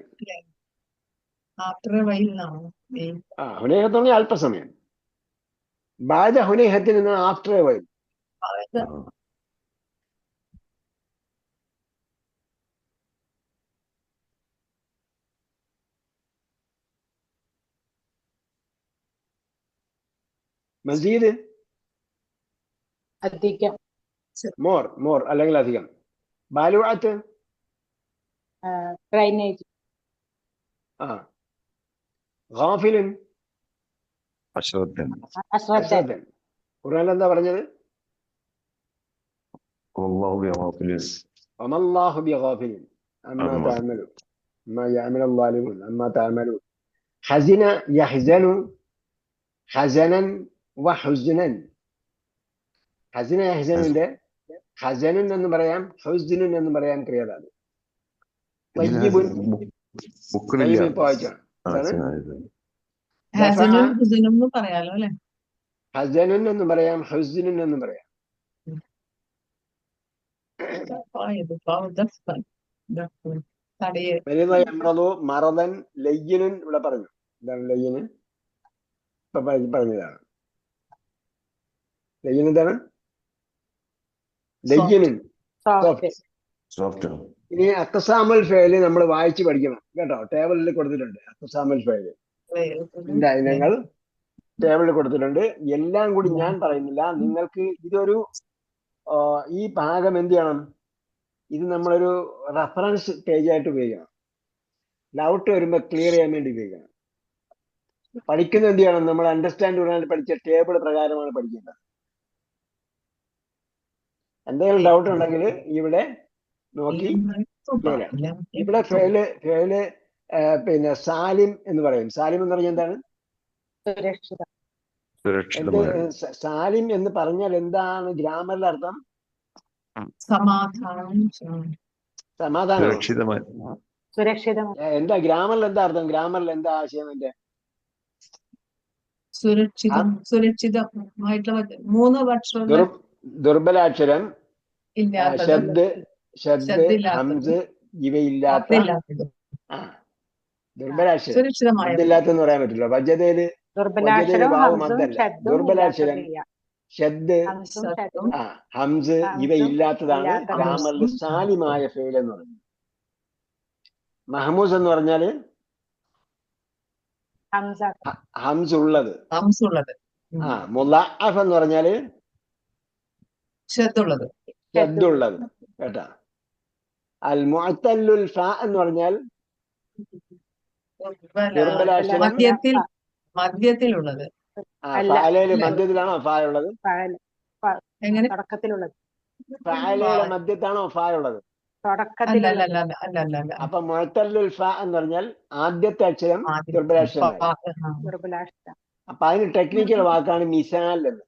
ഹുനൈഹത്ത് പറഞ്ഞാൽ അല്പസമയം. ബാദ ഹുനൈഹത്തിൽ നിന്ന് ആഫ്റ്റർ എ വൈൽ. മസീദ് അധികം, മോർ അല്ലെങ്കിൽ അധികം. ബാലുഅത്ത് ഡ്രൈനേജ്. ഗാഫിലുൻ അശ്രദ്ധൻ. ഖുർആനിൽ എന്താ പറഞ്ഞത്? വമല്ലാഹു ബിഗാഫിലിൻ അമ്മാ തഅമലൂൻ അമ്മാ യഅമലു ളാലിമൂൻ അമ്മാ തഅമലൂൻ. ഹസിന യഹ്സനു ഹസനൻ വഹുസ്നൻ. ഹസിന യഹ്സനിന്റെ ഹസനുൻ എന്ന് പറയാം, ഹുസ്നുൻ എന്ന് പറയാൻ ക്രിയതാണ്. തയ്യിബുൻ ഹസനുൻ എന്നും പറയാം, ഹുസ്നുൻ എന്നും പറയാം. തടിയെ മരീദ യംറദു മറദൻ ലയ്യിനുൻ ഇവിടെ പറഞ്ഞു. എന്താണ് ലയ്യിന്? ഇപ്പൊ പറഞ്ഞതാണ്. ലയ്യിൻ എന്താണ്? ലയ്യിനുൻ സോഫ്റ്റ്. സോഫ്റ്റ്. ഇനി അക്സാമുൽ ഫേല് നമ്മൾ വായിച്ച് പഠിക്കണം കേട്ടോ. ടേബിളിൽ കൊടുത്തിട്ടുണ്ട് അക്സാമുൽ ഫേല് ഇനങ്ങൾ ടേബിളിൽ കൊടുത്തിട്ടുണ്ട്. എല്ലാം കൂടി ഞാൻ പറയുന്നില്ല. നിങ്ങൾക്ക് ഇതൊരു ഈ ഭാഗം എന്ത് ചെയ്യണം? ഇത് നമ്മളൊരു റെഫറൻസ് പേജായിട്ട് ഉപയോഗിക്കണം. ഡൗട്ട് വരുമ്പോൾ ക്ലിയർ ചെയ്യാൻ വേണ്ടി ഉപയോഗിക്കണം. പഠിക്കുന്നത് എന്ത് ചെയ്യണം? നമ്മൾ അണ്ടർസ്റ്റാൻഡ് പഠിച്ച ടേബിൾ പ്രകാരമാണ് പഠിക്കേണ്ടത്. എന്തെങ്കിലും ഡൗട്ട് ഉണ്ടെങ്കിൽ ഇവിടെ നോക്കി ഇവിടെ ഫേല് പിന്നെ സാലിം എന്ന് പറയും. സാലിം എന്ന് പറഞ്ഞാൽ എന്താണ്? സാലിം എന്ന് പറഞ്ഞാൽ എന്താണ് ഗ്രാമറിന്റെ അർത്ഥം? സമാധാനം. എന്താ ഗ്രാമറിൽ എന്താ അർത്ഥം? ഗ്രാമറിൽ എന്താ ആശയം? എന്റെ സുരക്ഷിതമായിട്ടുള്ള ദുർബലാക്ഷരം, ഷദ്, ഹംസ് ഇവയില്ലാത്ത ദുർബലാക്ഷരം. ഇല്ലാത്തെന്ന് പറയാൻ പറ്റില്ല. വജതയില് വാവ് മദ്ദല്ല. ദുർബലാക്ഷരം, ഷദ്, ഹംസ് ഇവയില്ലാത്തതാണ് ഗ്രാമറിൽ സാലിമായ ഫെയിൽ എന്ന് പറയുന്നത്. മഹ്മൂസ് എന്ന് പറഞ്ഞാല് ഹംസ് ഉള്ളത്. മുളഅഫ് എന്ന് പറഞ്ഞാല് ഷദ്ദുള്ളത് കേട്ടാ. അൽ മുഅത്തല്ലുൽ ഫാ എന്ന് പറഞ്ഞാൽ മധ്യത്തിലുള്ളത്. മധ്യത്തിലാണോ ഫാ ഉള്ളത്? ഫാലയുടെ മധ്യത്താണോ ഫാ ഉള്ളത്? അപ്പൊ മുഅത്തല്ലുൽ ഫാ എന്ന് പറഞ്ഞാൽ ആദ്യത്തെ അക്ഷരം ദുർബലാക്ഷരം. അപ്പൊ അതിന് ടെക്നിക്കൽ വാക്കാണ് മിസാൽ എന്ന്.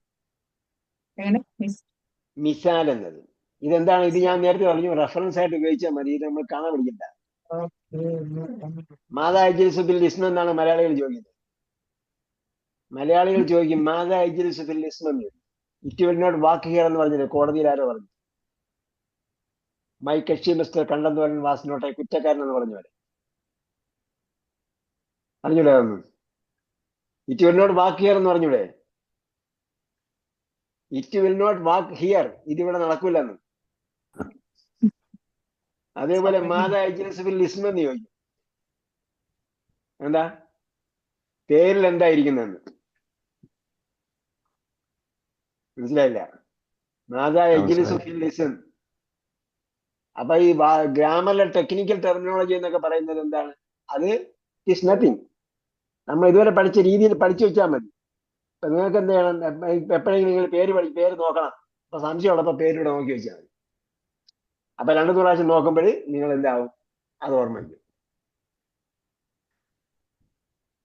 മിസാൽ എന്നത് ഇതെന്താണ്? ഇത് ഞാൻ നേരത്തെ പറഞ്ഞു, റെഫറൻസ് ആയിട്ട് ഉപയോഗിച്ചാൽ മതി. ഇത് നമ്മൾ കാണാൻ പഠിക്കണ്ട. മാതാ യജ്ലിസു ബിൽ ഇസ്മ എന്നാണ് മലയാളികൾ ചോദിക്കുന്നത്. മലയാളികൾ ചോദിക്കും മാതാ യജ്ലിസു ബിൽ ഇസ്മ എന്ന്. It will not walk here എന്ന് പറഞ്ഞില്ലേ? കോടതിയിൽ ആരോ പറഞ്ഞു. മൈ കക്ഷി mister Kandanthoran was not a കുറ്റക്കാരൻ എന്ന് പറഞ്ഞു വരെ പറഞ്ഞൂടെ? ഒന്ന് it will not walk here എന്ന് പറഞ്ഞൂടെ? It will not walk here, ഇതിവിടെ നടക്കൂലെന്ന്. അതേപോലെ മാതാ യജ്ലിസു ബിൽ ഇസ്മ എന്ന് ചോദിക്കും. എന്താ പേരിൽ എന്തായിരിക്കുന്നെന്ന് മനസ്സിലായില്ല. മാതാ യജ്ലിസു ബിൽ ഇസ്മ. അപ്പൊ ഈ ഗ്രാമറിലെ ടെക്നിക്കൽ ടെർമിനോളജി എന്നൊക്കെ പറയുന്നത് എന്താണ്? അത് ഇസ് നത്തിങ്. നമ്മൾ ഇതുവരെ പഠിച്ച രീതിയിൽ പഠിച്ചു വെച്ചാൽ മതി. ഇപ്പൊ നിങ്ങൾക്ക് എന്ത് ചെയ്യണം? എപ്പോഴെങ്കിലും നിങ്ങൾ പേര് നോക്കണം. അപ്പൊ സംശയമുള്ളപ്പോ പേരിവിടെ നോക്കി വെച്ചാൽ മതി. അപ്പൊ 2 പ്രാവശ്യം നോക്കുമ്പോൾ നിങ്ങൾ എന്താവും? അത് ഓർമ്മയ്ക്കും.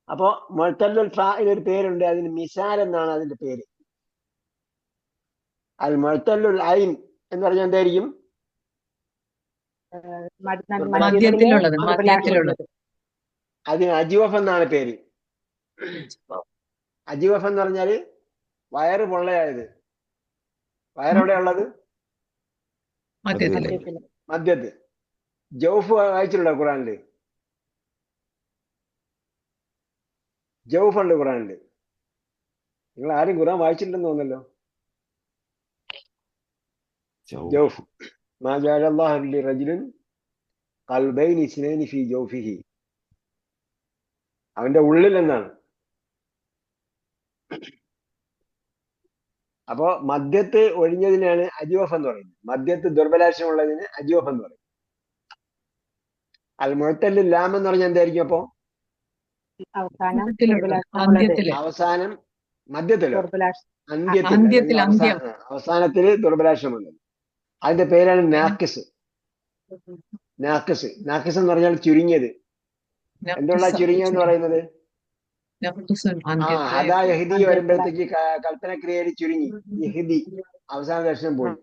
അപ്പോ മുഅത്തല്ലുൽ ഫാഇൽ ഒരു പേരുണ്ട്, അതിന് മിസാൽ എന്നാണ് അതിന്റെ പേര്. അൽ മുഅത്തല്ലുൽ ഐൻ എന്ന് പറഞ്ഞാൽ എന്തായിരിക്കും? അതിന് അജ്വഫ് എന്നാണ് പേര്. അജ്വഫ് എന്ന് പറഞ്ഞാല് വയറ് പൊള്ളയായത്. വയറെവിടെ ഉള്ളത്? മധ്യത്ത്. ജൗഫ് വായിച്ചിട്ടുണ്ടോ ഖുറാനില്? ജൗഫ് ഉണ്ട് ഖുറാനില്. നിങ്ങൾ ആരും ഖുറാൻ വായിച്ചിട്ടുണ്ടെന്ന് തോന്നല്ലോ. ജൗഫ് മാ ജഅലല്ലാഹു ലിറജുലിൻ ഖൽബൈനി ഇസ്നൈനി ഫീ ജൗഫിഹി. അവന്റെ ഉള്ളിൽ എന്നാണ്. അപ്പോ മധ്യത്ത് ഒഴിഞ്ഞതിനാണ് അജ്വഫ് എന്ന് പറയുന്നത്. മധ്യത്ത് ദുർബലാക്ഷരം ഉള്ളതിന് അജ്വഫ് എന്ന് പറയും. അൽ മുഅത്തല്ലുൽ ലാം എന്ന് പറഞ്ഞാൽ എന്തായിരിക്കും? അപ്പോ അവസാനം മധ്യത്തിലോ അവസാനത്തില് ദുർബലാക്ഷരമുണ്ട്. അതിന്റെ പേരാണ് നാക്കിസ്. നാക്കിസ് എന്ന് പറഞ്ഞാൽ ചുരുങ്ങിയത്. എന്തുകൊണ്ടാ ചുരുങ്ങിയെന്ന് പറയുന്നത്? അതാ യഹ്ദി വരുമ്പോഴത്തേക്ക് കൽപ്പനക്രിയയിൽ ചുരുങ്ങി. യഹ്ദി അവസാനത്തെ അക്ഷരം പോയി.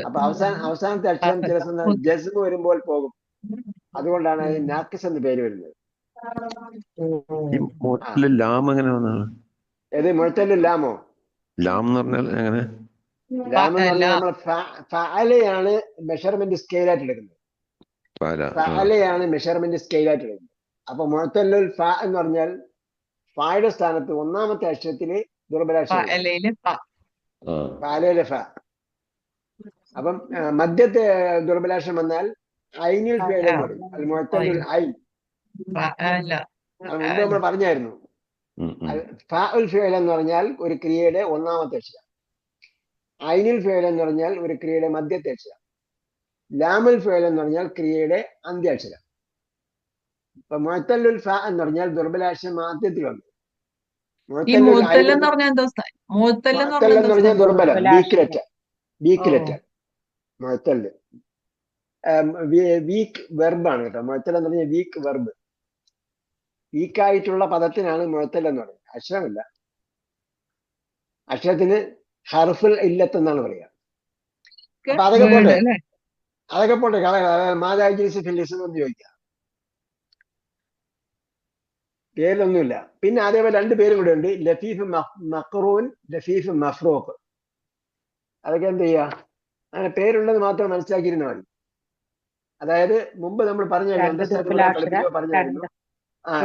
അപ്പൊ അവസാനത്തെ അക്ഷരം ചില സമയം ജസ്മ് വരുമ്പോൾ പോകും. അതുകൊണ്ടാണ് നാക്കിസ് എന്ന് പേര് വരുന്നത്. ലാം എങ്ങനെ വന്നാണ്? ഏത് മുഴത്തല്ലും ലാമോ? ലാം എന്ന് പറഞ്ഞാൽ എങ്ങനെ? ലാം എന്ന് പറഞ്ഞാൽ ലാം. നമ്മൾ ഫഅലയാണ് മെഷർമെന്റ് സ്കെയിലായിട്ട് എടുക്കുന്നത്. പാല. ഫഅലയാണ് മെഷർമെന്റ് സ്കെയിലായിട്ട് എടുക്കുന്നത്. അപ്പൊ മുഴത്തല്ലുൽ ഫ എന്ന് പറഞ്ഞാൽ ഫായുടെ സ്ഥാനത്ത് ഒന്നാമത്തെ അക്ഷരത്തില് ദുർബലാക്ഷരം വരും. ഫഅലയില് ഫ. ഫഅലയിലെ ഫ. അപ്പം മധ്യത്തെ ദുർബലാക്ഷരം വന്നാൽ ഐനിൽ ഫേൽ എന്ന് പറയും. അൽ മുഴത്തല്ലുൽ ഐൻ. ഫഅല. അത് മുമ്പ് നമ്മൾ പറഞ്ഞായിരുന്നു. ഫഉൽ ഫേൽ എന്ന് പറഞ്ഞാൽ ഒരു ക്രിയയുടെ ഒന്നാമത്തെ അക്ഷരം. ഐനിൽ ഫേൽ എന്ന് പറഞ്ഞാൽ ഒരു ക്രിയയുടെ മധ്യത്തെ അക്ഷരം. ലാമുൽ ഫേൽ എന്ന് പറഞ്ഞാൽ ക്രിയയുടെ അന്ത്യാക്ഷരം. ഇപ്പൊ മുഅത്തല്ലുൽ ഫ എന്ന് പറഞ്ഞാൽ ദുർബലാക്ഷരം ആദ്യത്തിലുണ്ട്. ഈ മൂത്തൽ എന്ന് പറഞ്ഞാൽ എന്താ ഉസ്താദ്? മൂത്തൽ എന്ന് മുഅത്തൽ എന്ന് പറഞ്ഞാൽ ദുർബലം, വീക്ക് ലെറ്റർ. വീക്ക് ഓ. ലെറ്റർ മുഅത്തല്ല്. വീക്ക് വെർബാണ് കേട്ടോ. മുഅത്തൽ എന്ന് പറഞ്ഞാൽ വീക്ക് വെർബ്. വീക്കായിട്ടുള്ള പദത്തിനാണ് മുഅത്തൽ എന്ന് പറയുന്നത്. അക്ഷരമില്ല. അക്ഷരത്തിന് ഹർഫുൽ ഇല്ലത്ത് എന്നാണ് പറയുക. അപ്പൊ അതൊക്കെ പോട്ടെ, അല്ലേ? അതൊക്കെ പോട്ടെ. മാതാജിസ് ഫില്ലിസ് എന്ന് ചോദിക്കാം. പേരിലൊന്നുമില്ല. പിന്നെ അതേപോലെ രണ്ട് പേരും കൂടെ ഉണ്ട്, ലഫീഫ് മഖ്റൂൻ, ലഫീഫ് മഫ്റൂഖ്. അതൊക്കെ എന്ത് ചെയ്യുക, അങ്ങനെ പേരുള്ളത് മാത്രം മനസ്സിലാക്കിയിരുന്നാൽ മതി. അതായത് മുമ്പ് നമ്മൾ പറഞ്ഞായിരുന്നു, പറഞ്ഞായിരുന്നു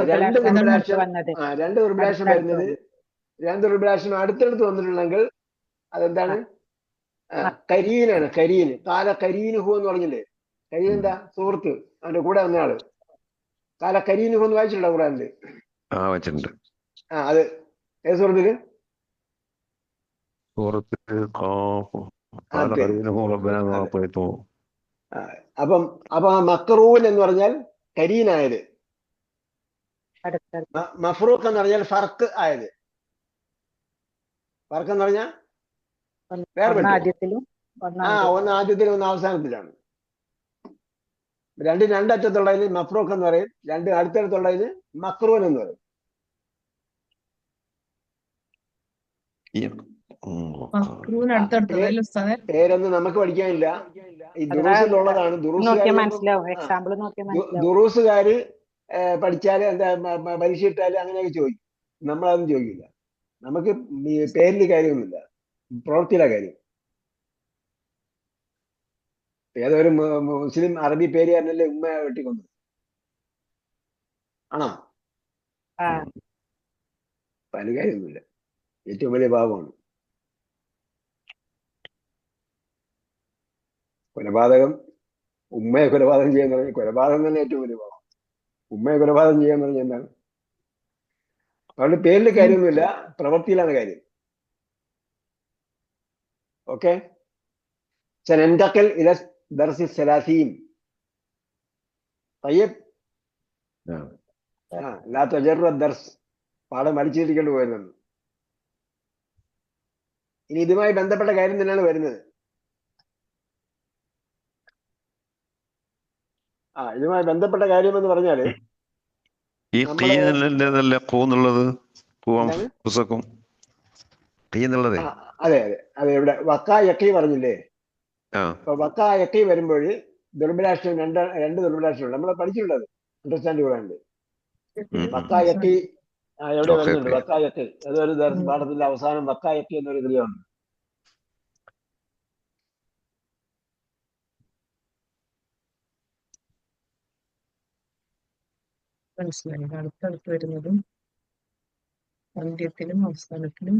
രണ്ട് ദുർബലാക്ഷരം വരുന്നത്, രണ്ട് ദുർബലാക്ഷരം അടുത്തടുത്ത് വന്നിട്ടുണ്ടെങ്കിൽ അതെന്താണ്? കരീനാണ്. കരീന്. കാല കരീനുഹു എന്ന് പറഞ്ഞില്ലേ? കരീൻ എന്താ? സുഹൃത്ത്. അവന്റെ കൂടെ വന്ന ആള്. കാല കരീനുഹു എന്ന് വായിച്ചിട്ടുണ്ടോ ഖുറാനില്? വായിച്ചിട്ടുണ്ട്. അത് ഏത് സുഹൃത്തില്? അപ്പം മക്റൂൻ എന്ന് പറഞ്ഞാൽ കരീനായത്, മഫ്റൂഖ് എന്ന് പറഞ്ഞാൽ ഫർക്ക് ആയത്. ഫർക്ക് എന്ന് പറഞ്ഞാൽ ഒന്ന് ആദ്യത്തിലും ഒന്ന് അവസാനത്തിലാണ്. രണ്ടറ്റത്തുള്ളതിന് മഫ്റൂഖ് എന്ന് പറയും, അടുത്തടുത്തുള്ളതിന് മക്റൂൻ എന്ന് പറയും. പേരൊന്നും നമുക്ക് പഠിക്കാനില്ല, ഈ ദുറൂസിലുള്ളതാണ്. ദുറൂസുകാര് പഠിച്ചാല് എന്താ പരീക്ഷ ഇട്ടാല് അങ്ങനെയൊക്കെ ചോദിക്കും. നമ്മളതൊന്നും ചോദിക്കില്ല. നമുക്ക് പേരില് കാര്യമൊന്നുമില്ല, പ്രവൃത്തിയിലെ കാര്യം. ഏതൊരു മുസ്ലിം അറബി പേരുകാരനല്ലേ ഉമ്മ വെട്ടിക്കൊണ്ടു? ആണോ? പല കാര്യമൊന്നുമില്ല. ഏറ്റവും വലിയ പാപമാണ് കൊലപാതകം. ഉമ്മയെ കൊലപാതകം ചെയ്യാന്ന് പറഞ്ഞാൽ കൊലപാതകം തന്നെ ഏറ്റവും വലിയ പാപം. ഉമ്മയെ കൊലപാതകം ചെയ്യാന്ന് പറഞ്ഞാൽ എന്താണ്? അതുകൊണ്ട് പേരില് കാര്യമൊന്നുമില്ല, പ്രവൃത്തിയിലാണ് കാര്യം. ഓക്കെ. سننتقل إلى درس 30. طيب. لا تجرد الدرس. പാഠം അടിച്ചിരിക്കേണ്ടി പോയിരുന്നു. ഇനി ഇതുമായി ബന്ധപ്പെട്ട കാര്യം തന്നെയാണ് വരുന്നത്. ഇതുമായി ബന്ധപ്പെട്ട കാര്യം എന്ന് പറഞ്ഞാല് അതെ ഇവിടെ വക്കാ യക്കി പറഞ്ഞില്ലേ? അപ്പൊ വക്കാ യക്കി വരുമ്പോൾ ദുർബലാക്ഷരം രണ്ട് ദുർബലാക്ഷരം നമ്മളെ പഠിച്ചിട്ടുള്ളത്, അണ്ടർസ്റ്റാൻഡ് കൂടാണ്ട്. വക്കാ യക്കി എവിടെ വരുന്നുണ്ട്? വക്കാ യക്കി ഏതൊരു പാഠത്തിന്റെ അവസാനം വക്കാ യക്കി എന്നൊരു ക്രിയയുണ്ട്. മനസ്സിലായി. അടുത്തടുത്ത് വരുന്നതും അന്ത്യത്തിലും അവസാനത്തിലും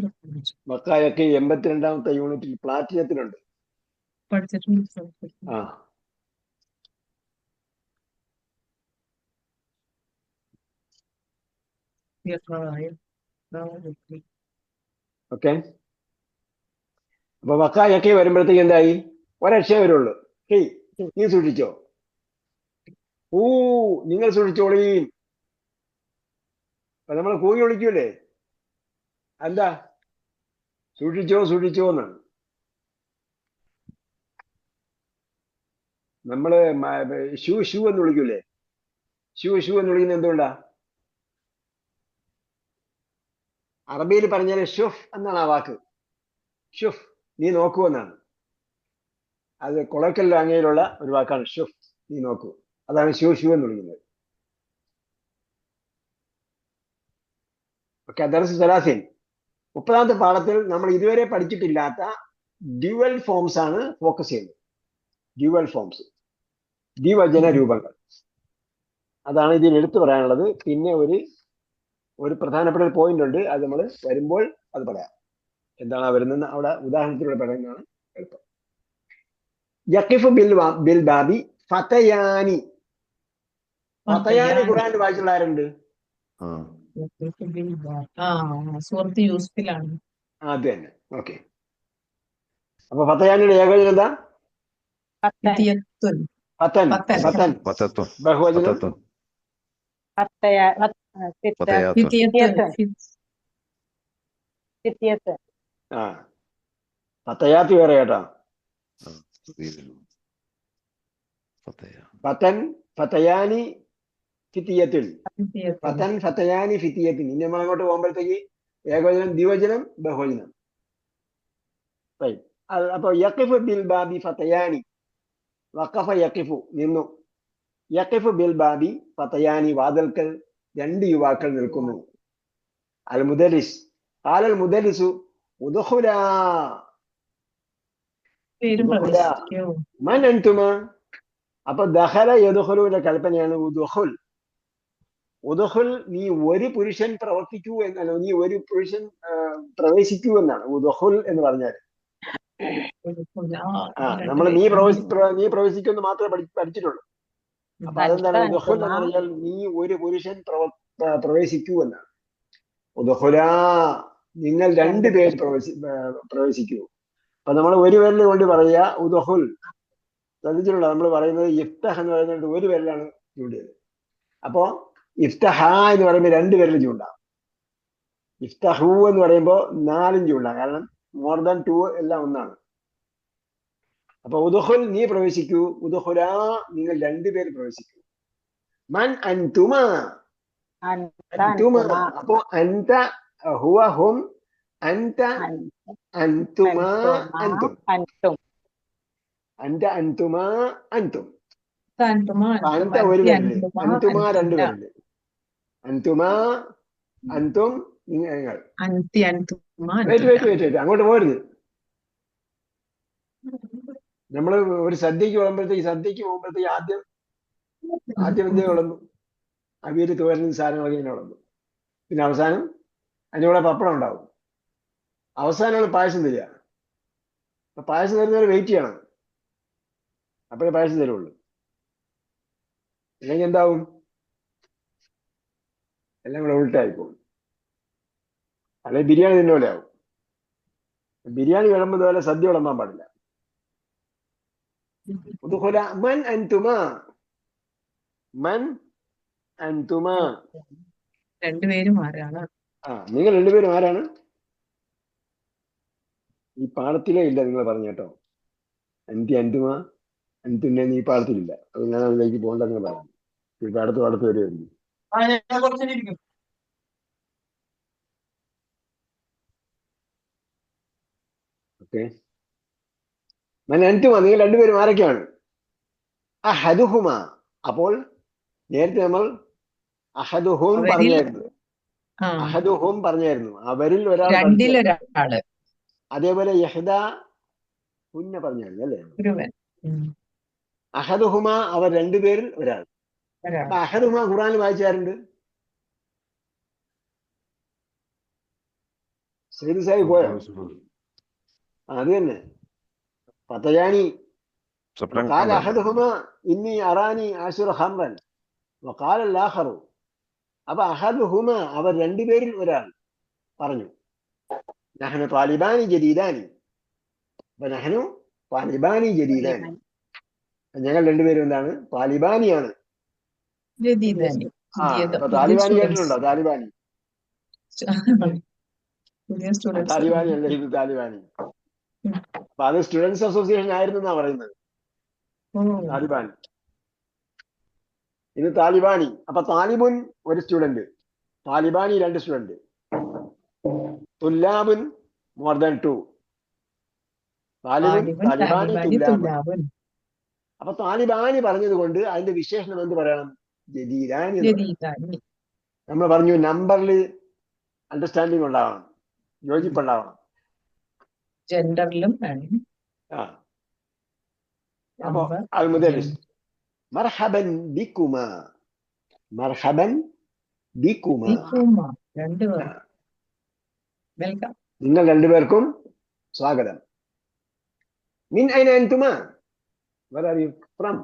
വക്കാ യക്കി 82ാമത്തെ യൂണിറ്റിൽ പ്ലാറ്റിനത്തിലുണ്ട്. പഠിച്ചിട്ടുണ്ട്. ഓക്കെ. അപ്പൊ വക്കാ യക്കി വരുമ്പോഴത്തേക്ക് എന്തായി? ഒരക്ഷരം വരുള്ളൂ. നീ സൂക്ഷിച്ചോ. നിങ്ങൾ സൂക്ഷിച്ചോളീ. അപ്പൊ നമ്മൾ കൂകി വിളിക്കൂലേ? എന്താ? സൂക്ഷിച്ചോ എന്നാണ്. നമ്മള് ഷൂ എന്ന് വിളിക്കൂലേ? ഷൂ എന്ന് വിളിക്കുന്നത് എന്തുകൊണ്ടാ? അറബിയിൽ പറഞ്ഞാല് ഷുഫ് എന്നാണ് ആ വാക്ക്. ഷുഫ്, നീ നോക്കൂ എന്നാണ്. അത് കൊളക്കൽ ലാംഗ്വേജിലുള്ള ഒരു വാക്കാണ് ഷുഫ്, നീ നോക്കൂ. അതാണ് ഷൂ എന്ന് വിളിക്കുന്നത്. ഓക്കെ. ദർസ് 30. 30ാമത്തെ പാഠത്തിൽ നമ്മൾ ഇതുവരെ പഠിച്ചിട്ടില്ലാത്ത ഡ്യുവൽ ഫോംസ് ആണ് ഫോക്കസ് ചെയ്യുന്നത്. ഡ്യുവൽ ഫോംസ്, ദ്വിവചന രൂപങ്ങൾ, അതാണ് ഇതിൽ എടുത്തു പറയാനുള്ളത്. പിന്നെ ഒരു പ്രധാനപ്പെട്ട ഒരു പോയിന്റ് ഉണ്ട്, അത് നമ്മൾ വരുമ്പോൾ അത് പറയാം. എന്താണ് വരുന്നത് അവിടെ ഉദാഹരണത്തിലൂടെ പറയുന്നതാണ് എളുപ്പം. യഖിഫു ബിൽ ബാബി ഫതയാനി. ഫതയാനി ഖുർആനിൽ വായിച്ചുള്ള ആരുണ്ട്? സൂറത്ത് യൂസുഫിലാണ്. അത് തന്നെ. ഓക്കെ. അപ്പൊ ഫതയാനിയുടെ ഏകവചനം എന്താ? ഫതൻ. ബഹുവചനം ഫതയാത്ത് വേറെ കേട്ടോ. ഫതൻ ഫതയാനി ഫിത്തിയത്തുൻ. ഫതൻ ഫതയാനി ഫിത്തിയത്തുൻ. ഇനി നമ്മൾ അങ്ങോട്ട് പോകുമ്പോഴത്തേക്ക് ഏകവചനം, ദ്വിവചനം, ബഹുവചനം. അപ്പൊ യഖിഫു ബിൽ ബാബി ഫതയാനി. വഖഫ യഖിഫു, നിന്നു. യഖിഫു ബിൽ ബാബി ഫതയാനി, വാതിൽക്കൽ രണ്ട് യുവാക്കൾ നിൽക്കുന്നു. അൽ മുദരിസ് ഖാലൽ മുദരിസു ഉദ്ഖുലാ. മൻ അൻതുമ. അപ്പൊ ദഖല യദ്ഖുലുവിന്റെ കൽപ്പനയാണ് ഉദ്ഖുൽ. ഉദ്ഖുൽ, നീ ഒരു പുരുഷൻ പ്രവർത്തിക്കൂ എന്നല്ല, നീ ഒരു പുരുഷൻ പ്രവേശിക്കൂ എന്നാണ് ഉദ്ഖുൽ എന്ന് പറഞ്ഞാൽ. നമ്മൾ നീ പ്രവേശിക്കുമെന്ന് മാത്രമേ പഠിച്ചിട്ടുള്ളൂ. അപ്പൊ അതെന്താണ് ഉദ്ഖുൽ എന്ന് പറഞ്ഞാൽ നീ ഒരു പുരുഷൻ പ്രവേശിക്കൂ എന്നാണ്. ഉദ്ഖുലാ, നിങ്ങൾ രണ്ടുപേർ പ്രവേശിക്കൂ. അപ്പൊ നമ്മൾ ഒരു പേരിൽ കൊണ്ട് പറയുക ഉദ്ഖുൽ. ശ്രദ്ധിച്ചിട്ടുണ്ടോ? നമ്മൾ പറയുന്നത് ഇഫ്തഹ് എന്ന് പറയുന്നത് ഒരു പേരിലാണ് ചൂണ്ടിയത്. അപ്പോ ഇഫ്തഹ എന്ന് പറയുമ്പോൾ രണ്ട് പേരിൽ ചൂണ്ടാം. ഇഫ്തഹു എന്ന് പറയുമ്പോൾ 4 ചൂണ്ടാം, കാരണം മോർ ദാൻ 2 എല്ലാം ഒന്നാണ്. അപ്പൊ ഉദ്ഖുൽ, നീ പ്രവേശിക്കൂ. ഉദ്ഖുലാ, നിങ്ങൾ രണ്ടുപേർ പ്രവേശിക്കൂ. മൻ അൻതുമ. അപ്പോ അൻത ഹുവ ഹും, അൻത അൻതുമ അൻതും, അൻത അൻതുമ അൻതും. അൻത ഒരു പേരില്, അൻതുമ രണ്ട് പേരില്. അൻതുമ അൻതും നിങ്ങൾ. വെയിറ്റ്, അങ്ങോട്ട് പോരുത്. നമ്മള് ഒരു സദ്യക്ക് പോകുമ്പോഴത്തേക്ക് ആദ്യം എന്തേ വിളമ്പും? അവിയല്, തോരൻ, സാധനങ്ങളൊക്കെ ഇങ്ങനെ വിളമ്പും. പിന്നെ അവസാനം അതിൻ്റെ കൂടെ പപ്പടം ഉണ്ടാവും. അവസാനമാണ് പായസം തരിക. അപ്പൊ പായസം തരുന്നവരെ വെയിറ്റ് ചെയ്യണം, അപ്പോഴേ പായസം തരുള്ളൂ. അല്ലെങ്കിൽ എന്താവും? എല്ലാം കൂടെ ഉൾട്ടായിപ്പോകും. അല്ലെങ്കിൽ ബിരിയാണി തന്നെ പോലെ ആവും. ബിരിയാണി വിളമ്പുന്ന പോലെ സദ്യ വിളമ്പാൻ പാടില്ല. മൻ അൻതുമ. മൻ അൻതുമ. രണ്ടുപേരും ആരാണ്? നിങ്ങൾ രണ്ടുപേരും ആരാണ്? ഈ പാഠത്തിലേ ഇല്ല, നിങ്ങൾ പറഞ്ഞു കേട്ടോ. അൻതുമ അൻതുന്നെ ഈ പാഠത്തിലില്ല. അത് ഞാൻ അതിലേക്ക് പോകണ്ടെന്ന് പറയാം. ഈ പാടത്ത് വരുമായിരിക്കും. ഓക്കെ. മൻ അൻതുമ, നിങ്ങൾ രണ്ടുപേരും ആരൊക്കെയാണ്? അഹദുഹുമ. അപ്പോൾ നേരത്തെ നമ്മൾ അഹദുഹും പറഞ്ഞായിരുന്നു. അവരിൽ ഒരാൾ. അതേപോലെ യഹ്ദ ഹുന്ന പറഞ്ഞായിരുന്നു അല്ലേ? അഹദുഹുമ, അവർ രണ്ടുപേരിൽ ഒരാൾ. അപ്പൊ അഹദുഹുമ ഖുർആനിൽ വായിച്ചാറുണ്ട്. സയ്യിദ് സാഹിബ് പോയോ? അത് തന്നെ. ഫതയാനി ഖാല അഹദുഹുമ ഇന്നി അറാനി ആശുറ ഖംറൻ വഖാല അൽ-ആഖറു. അപ്പൊ അഹദുഹുമ, അവർ രണ്ടുപേരിൽ ഒരാൾ പറഞ്ഞു നഹ്നു താലിബാനി ജദീദാനി. അപ്പൊ നഹ്നു താലിബാനി ജദീദാനി, ഞങ്ങൾ രണ്ടുപേരും എന്താണ്? താലിബാനിയാണ്. അപ്പൊ താലിബാനി കേട്ടിട്ടുണ്ടോ? താലിബാനി അല്ല, ഇത് താലിബാനി. അപ്പൊ അത് സ്റ്റുഡൻസ് അസോസിയേഷൻ ആയിരുന്നു എന്നാ പറയുന്നത്, താലിബാൻ. ഇത് താലിബാനി. അപ്പൊ താലിബുൻ ഒരു സ്റ്റുഡന്റ്, താലിബാനി 2 സ്റ്റുഡന്റ്, തുല്ലാബുൻ മോർ ദാൻ 2. താലിബാനി തുല്ലാബുൻ. അപ്പൊ താലിബാനി പറഞ്ഞത് കൊണ്ട് അതിന്റെ വിശേഷണം എന്ത് പറയണം? ജദീദാനി. നമ്മൾ പറഞ്ഞു നമ്പറിൽ അണ്ടർസ്റ്റാൻഡിങ് ഉണ്ടാവണം. യോജിപ്പുണ്ടാവണം. ജെൻഡറിലും വേണം. ആ അപ്പോ നമ്പർ അൽ മുദരിസ് മർഹബൻ ബിക്കുമാ, മർഹബൻ ബിക്കുമാ, രണ്ടുപേർ വെൽക്കം. നിങ്ങൾ രണ്ടുപേർക്കും സ്വാഗതം. മിൻ ഐന അൻതുമാ, വേർ ആർ യു ഫ്രം,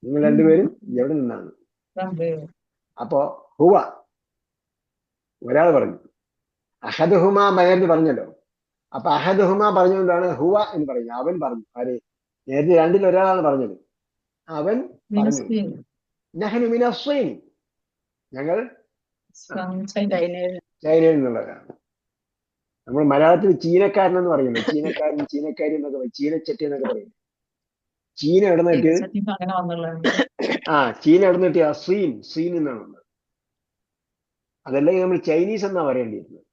നിങ്ങൾ രണ്ടുപേരും എവിടെ നിന്നാണ്? അപ്പോ ഹുവ ഒരാൾ പറഞ്ഞു, അഹദുഹുമ നേരത്തെ പറഞ്ഞല്ലോ. അപ്പൊ അഹദുഹുമ പറഞ്ഞുകൊണ്ടാണ് ഹുവ എന്ന് പറയുന്നത്. അവൻ പറഞ്ഞു. ആര്? നേരത്തെ രണ്ടിൽ ഒരാളാണ് പറഞ്ഞത്. അവൻ പറഞ്ഞു നഹ്നു മിന സ്വൈൻ, ഞങ്ങൾ ചൈനയിൽ നിന്നുള്ളവരാണ്. നമ്മൾ മലയാളത്തിൽ ചീനക്കാരൻ എന്ന് പറയുന്നത്, ചീനക്കാരൻ ചീനക്കാരി എന്നൊക്കെ പറയും, ചീനച്ചട്ടി എന്നൊക്കെ പറയുന്നത്. ചീന എവിടെ നിന്ന് കിട്ടിയത്? ചീന എവിടെ നിന്ന് കിട്ടിയ? സ്വീൻ, സ്വീൻ എന്നാണ് വന്നത്. അതല്ലെങ്കിൽ നമ്മൾ ചൈനീസ് എന്നാ പറയേണ്ടിയിരുന്നത്.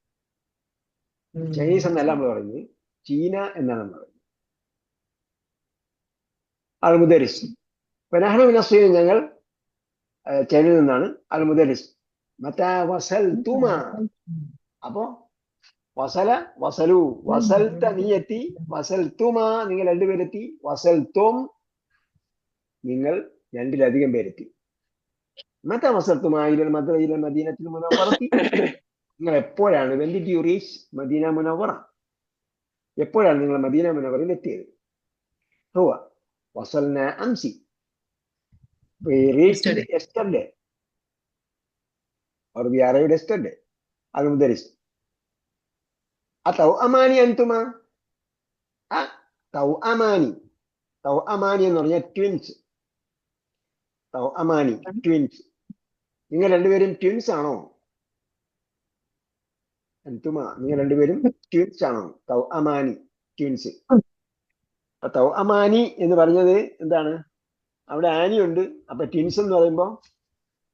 ചൈനീസ് എന്നല്ല നമ്മൾ പറയുന്നത്, ചീന എന്നാണ് നമ്മൾ പറയുന്നത്. അൽ മുദരിസ് നഹ്നു മിന സ്വീൻ, ഞങ്ങൾ ചൈനയിൽ നിന്നാണ്. അൽ മുദരിസ് മതാ വസൽതുമ, അപ്പോ വസല വസലു, വസൽത നീ എത്തി, വസൽതുമ നിങ്ങൾ രണ്ടുപേരെത്തി, വസൽതും നിങ്ങൾ രണ്ടിലധികം പേരെത്തി. മതാ വസൽതുമ ഇലൽ മദീനത്തിൽ മുനവ്വറത്തി, നിങ്ങൾ എപ്പോഴാണ്, when did you reach Medina Munawwara, എപ്പോഴാണ് നിങ്ങൾ മദീന മുനവ്വറയിൽ എത്തിയത്? ഹുവ വസൽന അംസി, we reached yesterday or we arrived yesterday. Al mudaris atau amani antuma, tau amani എന്ന് പറഞ്ഞാൽ ട്വിൻസ്. തൗ അമാനി ട്വിൻസ്, നിങ്ങൾ രണ്ടുപേരും ട്വിൻസ് ആണോ? അന്തുമ നിങ്ങൾ രണ്ടുപേരും ട്വിൻസ് ആണോ? തൗ അമാനി ട്വിൻസ്. തൗ അമാനി എന്ന് പറഞ്ഞത് എന്താണ്? അവിടെ ആനി ഉണ്ട്. അപ്പൊ ട്വിൻസ് എന്ന് പറയുമ്പോ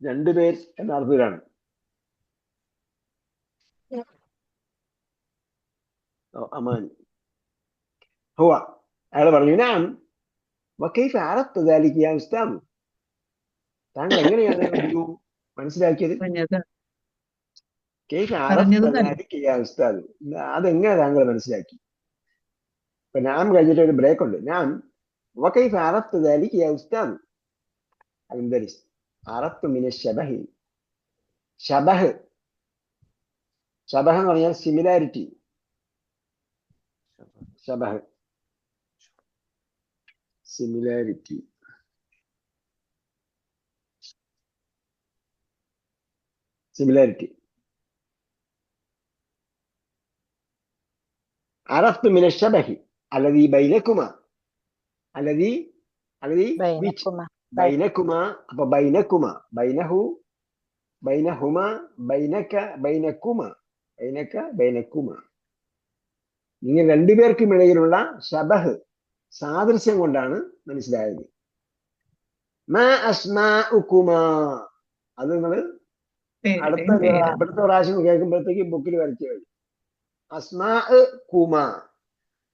രണ്ടുപേർ എന്ന അർത്ഥത്തിലാണ്. അമാനി ഹുവ അയാൾ പറഞ്ഞു, ഞാൻ വക്കൈഫ അറഫ്ത ദാലിക യാ ഉസ്താദ്, താങ്കൾ എങ്ങനെയാണ് ഇത് മനസ്സിലാക്കിയത്? കൈഫ അറഫ്ത ദാലിക യാ ഉസ്താദ്, അതെങ്ങനെ താങ്കൾ മനസ്സിലാക്കി? ഇപ്പൊ ഞാൻ കഴിഞ്ഞിട്ട് ഒരു ബ്രേക്ക് ഉണ്ട്. ഞാൻ വക്കൈഫ അറഫ്ത ദാലിക യാ ഉസ്താദ് അൽ മുദരിസ് അറഫ്തു മിന ശബഹി, ശബഹ്, ശബഹ് എന്ന് പറഞ്ഞാൽ സിമിലാരിറ്റി. ശബഹ് സിമിലാരിറ്റി, സിമിലാരിറ്റി. അറഫ്തു മിന ശബഹി അല്ലദീ ബൈനകുമ, അല്ലദീ ബൈനകുമ. അപ്പൊ ബൈനകുമ, ബൈനഹു, ബൈനഹുമ, ബൈനക, ബൈനകുമ, ബൈനക, ബൈനകുമ, നിങ്ങൾ രണ്ടുപേർക്കും ഇടയിലുള്ള ശബഹ്, സാദൃശ്യം കൊണ്ടാണ് മനസ്സിലായത്. മാ അസ്മാഉകുമാ, അത് നിങ്ങൾ അടുത്ത പ്രാവശ്യം കേൾക്കുമ്പോഴത്തേക്ക് ബുക്കിൽ വരച്ചു കഴിഞ്ഞു. അസ്മാ കുമ,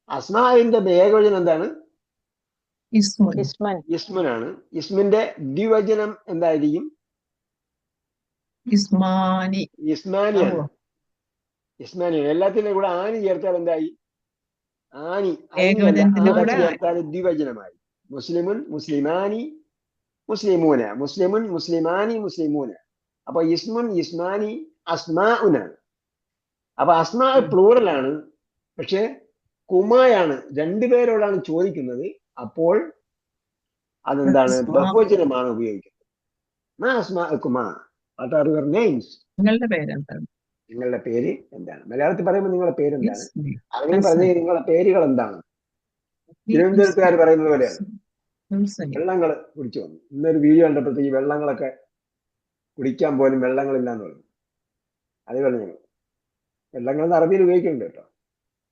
അസ്മാഇന്റെ ഏകവചനം എന്താണ്? ഇസ്മനാണ്. ഇസ്മിന്റെ ദ്വിവചനം എന്തായിരിക്കും? ഇസ്മാനിയാണ്. ഇസ്മാനിയാണ്. എല്ലാത്തിനും കൂടെ ആനി ചേർത്താൽ എന്തായി? ആനി. ചേർത്താൽ ദ്വിവചനമായി. മുസ്ലിമുൻ, മുസ്ലിമാനി, മുസ്ലിമൂന, മുസ്ലിമുൻ, മുസ്ലിമാനി, മുസ്ലിമൂന. അപ്പൊ ഇസ്മുൻ, ഇസ്മാനി, അസ്മാഉനാണ്. അപ്പൊ അസ്മാ പ്ലൂറലാണ്, പക്ഷെ കുമായാണ്, രണ്ടുപേരോടാണ് ചോദിക്കുന്നത്. അപ്പോൾ അതെന്താണ്? ബഹുവചനമാണ് ഉപയോഗിക്കുന്നത്. മാ അസ്മാഉകുമാ, വാട്ട് ആർ യുവർ നെയിംസ്, നിങ്ങളുടെ പേര് എന്താണ്? നിങ്ങളുടെ പേര് എന്താണ്? മലയാളത്തിൽ പറയുമ്പോൾ നിങ്ങളുടെ പേര് എന്താണ്? അങ്ങനെ പറഞ്ഞ നിങ്ങളുടെ പേരുകൾ എന്താണ്? തിരുവനന്തപുരത്തുകാർ പറയുന്നത് പോലെയാണ്. വെള്ളങ്ങൾ കുടിച്ചു വന്നു. ഇന്നൊരു വീഡിയോ കണ്ടപ്പോഴത്തേക്ക് വെള്ളങ്ങളൊക്കെ കുടിക്കാൻ പോലും വെള്ളങ്ങളില്ലാന്ന് പറഞ്ഞു. അത് പറഞ്ഞു. വെള്ളങ്ങൾ എന്ന് അറബിയിൽ ഉപയോഗിക്കുന്നുണ്ട് കേട്ടോ.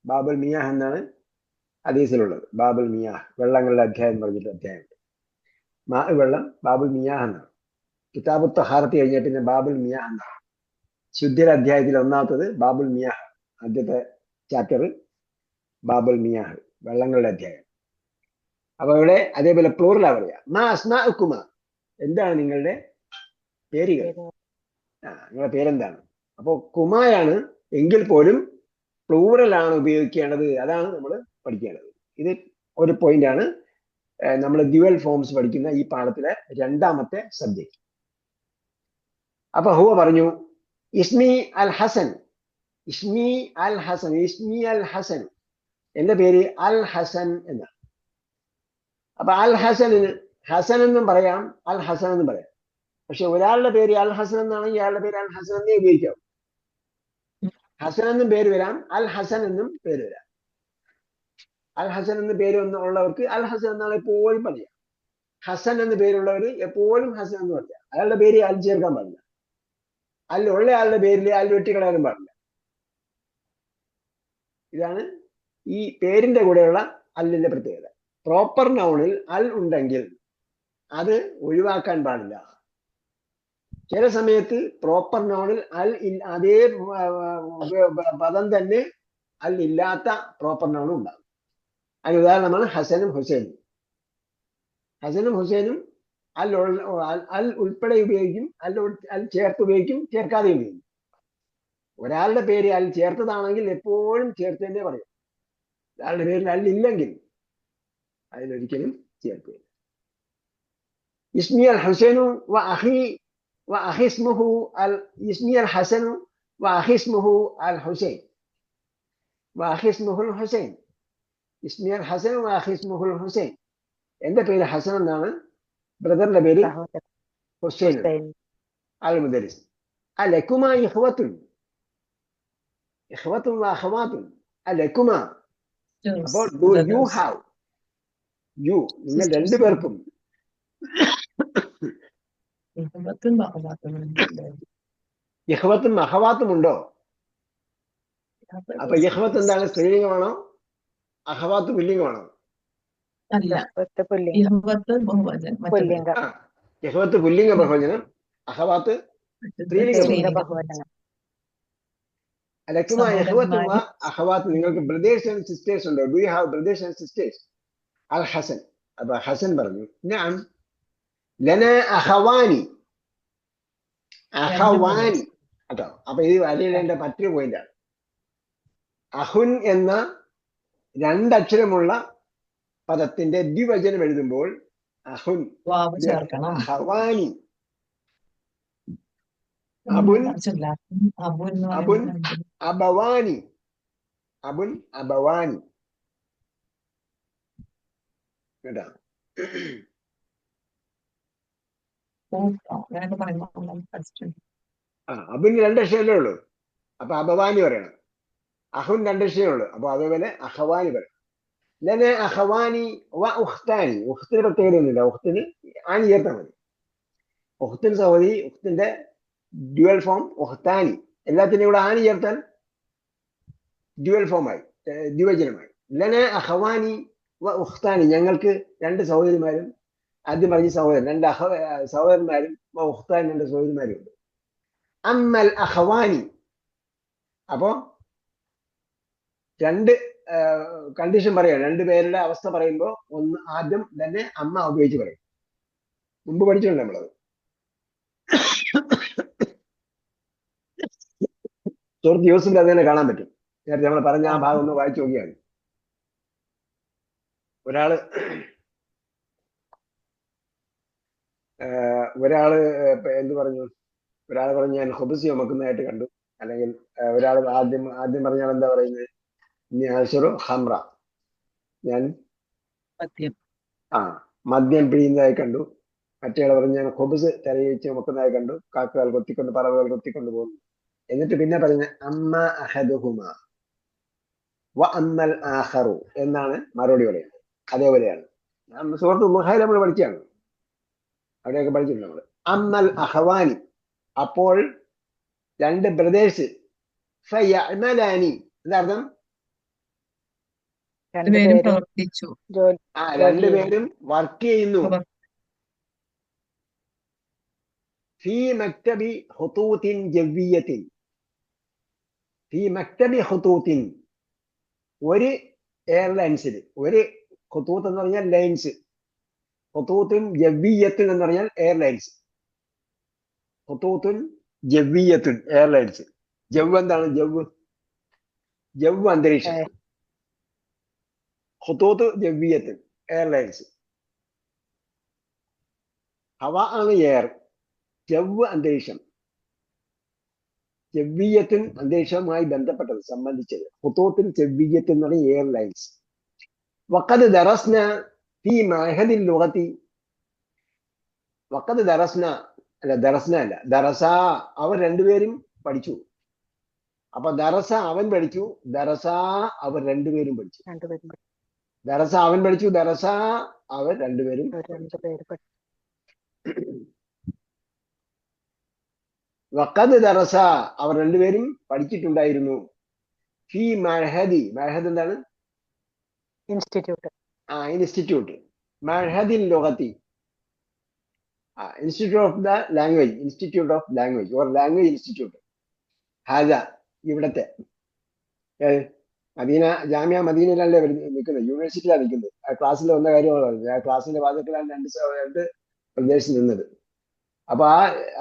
ബാബുൽ മിയാഹ് എന്നാണ് ഹദീസിലുള്ളത്. ബാബുൽ മിയാഹ്, വെള്ളങ്ങളുടെ അധ്യായം പറഞ്ഞിട്ട് അധ്യായമുണ്ട്. വെള്ളം ബാബുൽ മിയാഹ് എന്നാണ്. കിതാബു തഹാറത്ത് കഴിഞ്ഞാൽ പിന്നെ ബാബുൽ മിയാഹ് എന്നാണ്. ശുദ്ധിയുടെ അധ്യായത്തിൽ ഒന്നാമത്തത് ബാബുൽ മിയാഹ്, ആദ്യത്തെ ചാപ്റ്റർ ബാബുൽ മിയാഹ്, വെള്ളങ്ങളുടെ അധ്യായം. അപ്പൊ ഇവിടെ അതേപോലെ പ്ലൂറലാ പറയാ. മാ അസ്മാഉകുമ, എന്താണ് നിങ്ങളുടെ പേരുകൾ? നിങ്ങളുടെ പേരെന്താണ്? അപ്പോൾ കുമായാണ് എങ്കിൽ പോലും പ്ലൂറലാണ് ഉപയോഗിക്കേണ്ടത്. അതാണ് നമ്മൾ പഠിക്കേണ്ടത്. ഇത് ഒരു പോയിന്റാണ് നമ്മൾ ഡ്യുവൽ ഫോംസ് പഠിക്കുന്ന ഈ പാഠത്തിലെ രണ്ടാമത്തെ സബ്ജക്ട്. അപ്പൊ ഹുവ പറഞ്ഞു ഇസ്മി അൽ ഹസൻ, ഇസ്മി അൽ ഹസൻ, ഇസ്മി അൽ ഹസൻ, എന്റെ പേര് അൽ ഹസൻ എന്നാണ്. അപ്പൊ അൽ ഹസനിന് ഹസൻ എന്നും പറയാം, അൽ ഹസൻ എന്നും പറയാം. പക്ഷെ ഒരാളുടെ പേര് അൽ ഹസൻ എന്നാണെങ്കിൽ അയാളുടെ പേര് അൽ ഹസൻ എന്നേ ഉപയോഗിക്കാം. ഹസൻ എന്നും പേര് വരാം, അൽ ഹസൻ എന്നും പേര് വരാം. അൽ ഹസൻ എന്ന പേര് ഉള്ളവർക്ക് അൽ ഹസൻ എന്നാണ് എപ്പോഴും പറയാം. ഹസൻ എന്ന പേരുള്ളവർ എപ്പോഴും ഹസൻ എന്ന് പറയാം. അയാളുടെ പേര് അൽ ചേർക്കാൻ പാടില്ല. അൽ ഉള്ള ആളുടെ പേരിൽ അൽ വെട്ടിക്കളയാനും പാടില്ല. ഇതാണ് ഈ പേരിന്റെ കൂടെയുള്ള അല്ലിന്റെ പ്രത്യേകത. പ്രോപ്പർ നൗണിൽ അൽ ഉണ്ടെങ്കിൽ അത് ഒഴിവാക്കാൻ പാടില്ല. ചില സമയത്ത് പ്രോപ്പർ നൗണിൽ അൽ അതേ പദം തന്നെ അൽ ഇല്ലാത്ത പ്രോപ്പർ നൗണും ഉണ്ടാകും. അതിന് ഉദാഹരണമാണ് ഹസനും ഹുസൈനും. ഹസനും ഹുസൈനും അൽ ഉൾപ്പെടെ ഉപയോഗിക്കും, അൽ ചേർത്ത് ഉപയോഗിക്കും, ചേർക്കാതെ ഉപയോഗിക്കും. ഒരാളുടെ പേര് അൽ ചേർത്തതാണെങ്കിൽ എപ്പോഴും ചേർത്ത് തന്നെ പറയും. ഒരാളുടെ പേരിൽ അൽ ഇല്ലെങ്കിൽ അതിലൊരിക്കലും ചേർക്കുകയില്ല. ഇസ്മി അൽ ഹുസൈനു വ അഖി ഇസ്മുഹു അൽ ഇസ്മി അൽ ഹസനു വ അഖി ഇസ്മുഹു അൽ ഹുസൈൻ വ അഖി ഇസ്മുഹുൽ ഹുസൈൻ. ഇസ്മി അൽ ഹസൻ വ അഖി ഇസ്മുഹുൽ ഹുസൈൻ. എന്റെ പേര് ഹസൻ എന്നാണ്, ബ്രദറിന്റെ പേര് ഹുസൈൻ. അൽ മുദരിസ്. അലക്കുമാ ഇഖ്വത്തുൻ, ഇഖ്വത്തുൻ വ അഖവാത്തുൻ. അലക്കുമാ, അപ്പോൾ യു ഹാവ്, യു നിങ്ങൾ രണ്ടുപേർക്കും ഇഖ്വത്തും അഖവാത്തും ഉണ്ടോ? അപ്പൊ ഇഖ്വത്ത് എന്താണ്, സ്ത്രീലിംഗമാണോ? അഖവാത്ത് പുല്ലിംഗമാണോ? അല്ല, ഇഹ്വത്ത് പുല്ലിംഗ ബഹുവചനം, അഖവാത്ത് സ്ത്രീലിംഗ ബഹുവചനം. അലക്കുമാ ഇഖ്വത്തും വ അഖവാത്ത്. നിങ്ങൾക്ക് ബ്രദേഴ്സ് ആൻഡ് സിസ്റ്റേഴ്സ് ഉണ്ടോ? Do you have brothers and sisters? അൽ ഹസൻ. അപ്പൊ ഹസൻ പറഞ്ഞു നഅം ലന അഖവാനി, അഖവാനി കേട്ടോ. അപ്പൊ ഇത് അലിയിലേണ്ട മറ്റൊരു പോയിന്റാണ്. അഹുൻ എന്ന രണ്ടക്ഷരമുള്ള പദത്തിന്റെ ദ്വിവചനം എഴുതുമ്പോൾ അഹുൻ അഖവാനി, അബുൻ അബുൻ അബവാനി, അബുൻ അബവാനി കേട്ടോ. അബുന് രണ്ടക്ഷരമല്ലേ ഉള്ളൂ, അപ്പൊ അബവാനി പറയണം. അഹുൻ രണ്ടക്ഷരമേ ഉള്ളൂ, അപ്പൊ അതേപോലെ അഖവാനി പറയണം. ലന അഖവാനി വ ഉഖ്താനി. ഉഖ്തിന് പ്രത്യേകതയൊന്നുമില്ല, ഉഖ്തിന് ആനി ചേർത്താൽ മതി. ഉഖ്തിൻ സഹോദരി, ഉഖ്തിന്റെ ഡ്യുവൽ ഫോം ഉഖ്താനി. എല്ലാത്തിനും കൂടെ ആനി ചേർത്താൽ ഡ്യുവൽ ഫോമായി, ദ്വിവചനമായി. ലന അഖവാനി വ ഉഖ്താനി. ഞങ്ങൾക്ക് രണ്ട് സഹോദരിമാരും, ആദ്യം പറഞ്ഞ സഹോദരൻ, രണ്ട് സഹോദരന്മാരും വ ഉഖ്താനി, രണ്ട് സഹോദരിമാരും ഉണ്ട്. അമ്മൽ അഖവാനി. അപ്പോ രണ്ട് കണ്ടീഷൻ പറയാം. രണ്ടുപേരുടെ അവസ്ഥ പറയുമ്പോൾ ഒന്ന് ആദ്യം തന്നെ അമ്മ ഉപയോഗിച്ച് പറയും. മുമ്പ് പഠിച്ചിട്ടുണ്ട് നമ്മളത്. സുഹൃത്ത് യൂസിൽ അത് തന്നെ കാണാൻ പറ്റും. നേരത്തെ നമ്മൾ പറഞ്ഞ ആ ഭാഗം ഒന്ന് വായിച്ചു നോക്കിയാണ്. ഒരാള് എന്ത് പറഞ്ഞു, ഒരാൾ പറഞ്ഞു ഞാൻ ഹുബസി ചുമക്കുന്നതായിട്ട് കണ്ടു. അല്ലെങ്കിൽ ഒരാൾ ആദ്യം പറഞ്ഞാൽ എന്താ പറയുന്നത്, ഹംറ, ഞാൻ മദ്യം പിഴിയുന്നതായി കണ്ടു. മറ്റേയാൾ പറഞ്ഞു ഞാൻ ഹുബസ് തലയിച്ച് ചുമക്കുന്നതായി കണ്ടു. കാക്കകൾ കൊത്തിക്കൊണ്ട്, പറവകൾ കൊത്തിക്കൊണ്ട് പോകുന്നു. എന്നിട്ട് പിന്നെ പറഞ്ഞ അമ്മ അഹദുഹുമ വ അമ്മൽ ആഖറു എന്നാണ് മറുപടി പറയുന്നത്. അതേപോലെയാണ് സുഹൃത്ത് മുഹായിൽ നമ്മൾ പഠിച്ചാണ്, അവിടെയൊക്കെ പഠിച്ചിട്ടുണ്ട് നമ്മൾ. അമ്മൽ അഹവാനി, അപ്പോൾ രണ്ട് ബ്രദേഴ്സ് ഫയഅമലാനി. എന്താർത്ഥം? രണ്ടുപേരും വർക്ക് ചെയ്യുന്നു. ഫീ മക്തബി ഖുതൂത്തിൻ ജവ്വിയത്തിൻ. ഫീ മക്തബി ഖുതൂത്തിൻ, ഒരു എയർലൈൻസിൽ, ഒരു ഖുതൂത്ത് എന്ന് പറഞ്ഞാൽ ലൈൻസ്, ഖുതൂത്തുൻ ജവ്വിയത്തുൻ എന്ന് പറഞ്ഞാൽ എയർലൈൻസ്. ഖുതൂത്തുൻ ജവ്വിയത്തുൻ എയർലൈൻസ്. ജവ് എന്താണ്? ജവ് അന്തരീക്ഷം. ഖുതൂത്ത് ജവ്വിയത്ത്, എയർലൈൻസ്. ഹവ ആണ് എയർ, ജവ് അന്തരീക്ഷം. ജവ്വിയത്തും അന്തരീക്ഷവുമായി ബന്ധപ്പെട്ടത് സംബന്ധിച്ചത്. ഖുതൂത്തിൽ ജവ്വിയത്ത് എന്ന് പറഞ്ഞ എയർലൈൻസ്. വഖദ് ദറസ്ന ഫീ മഅഹദിൽ ലുഗതി. വഖദ് ദറസ്ന അല്ല, ദറസ അവർ രണ്ടുപേരും പഠിച്ചു. അപ്പൊ ദറസ അവൻ പഠിച്ചു, ദറസ അവർ രണ്ടുപേരും പഠിച്ചു. ദറസ അവൻ പഠിച്ചു, ദറസ അവർ രണ്ടുപേരും. വഖദ് ദറസ അവർ രണ്ടുപേരും പഠിച്ചിട്ടുണ്ടായിരുന്നു. ഫി മഅഹദി, മഅഹദ് എന്താണ്? ഇൻസ്റ്റിറ്റ്യൂട്ട്. ഇൻസ്റ്റിറ്റ്യൂട്ട്. മഅഹദിൽ ലുഗതി, institute of the language, institute of language or language institute. ഹാദ ഇവിടത്തെ മദീന, ജാമ്യ മദീനയിലല്ലേ നിൽക്കുന്നത്, യൂണിവേഴ്സിറ്റിയിലാണ് നിൽക്കുന്നത്. ആ ക്ലാസ്സിൽ വന്ന കാര്യമാണ് പറഞ്ഞത്. ആ ക്ലാസ്സിന്റെ വാദത്തിലാണ് രണ്ട് പ്രദേശത്ത് നിന്നത്. അപ്പൊ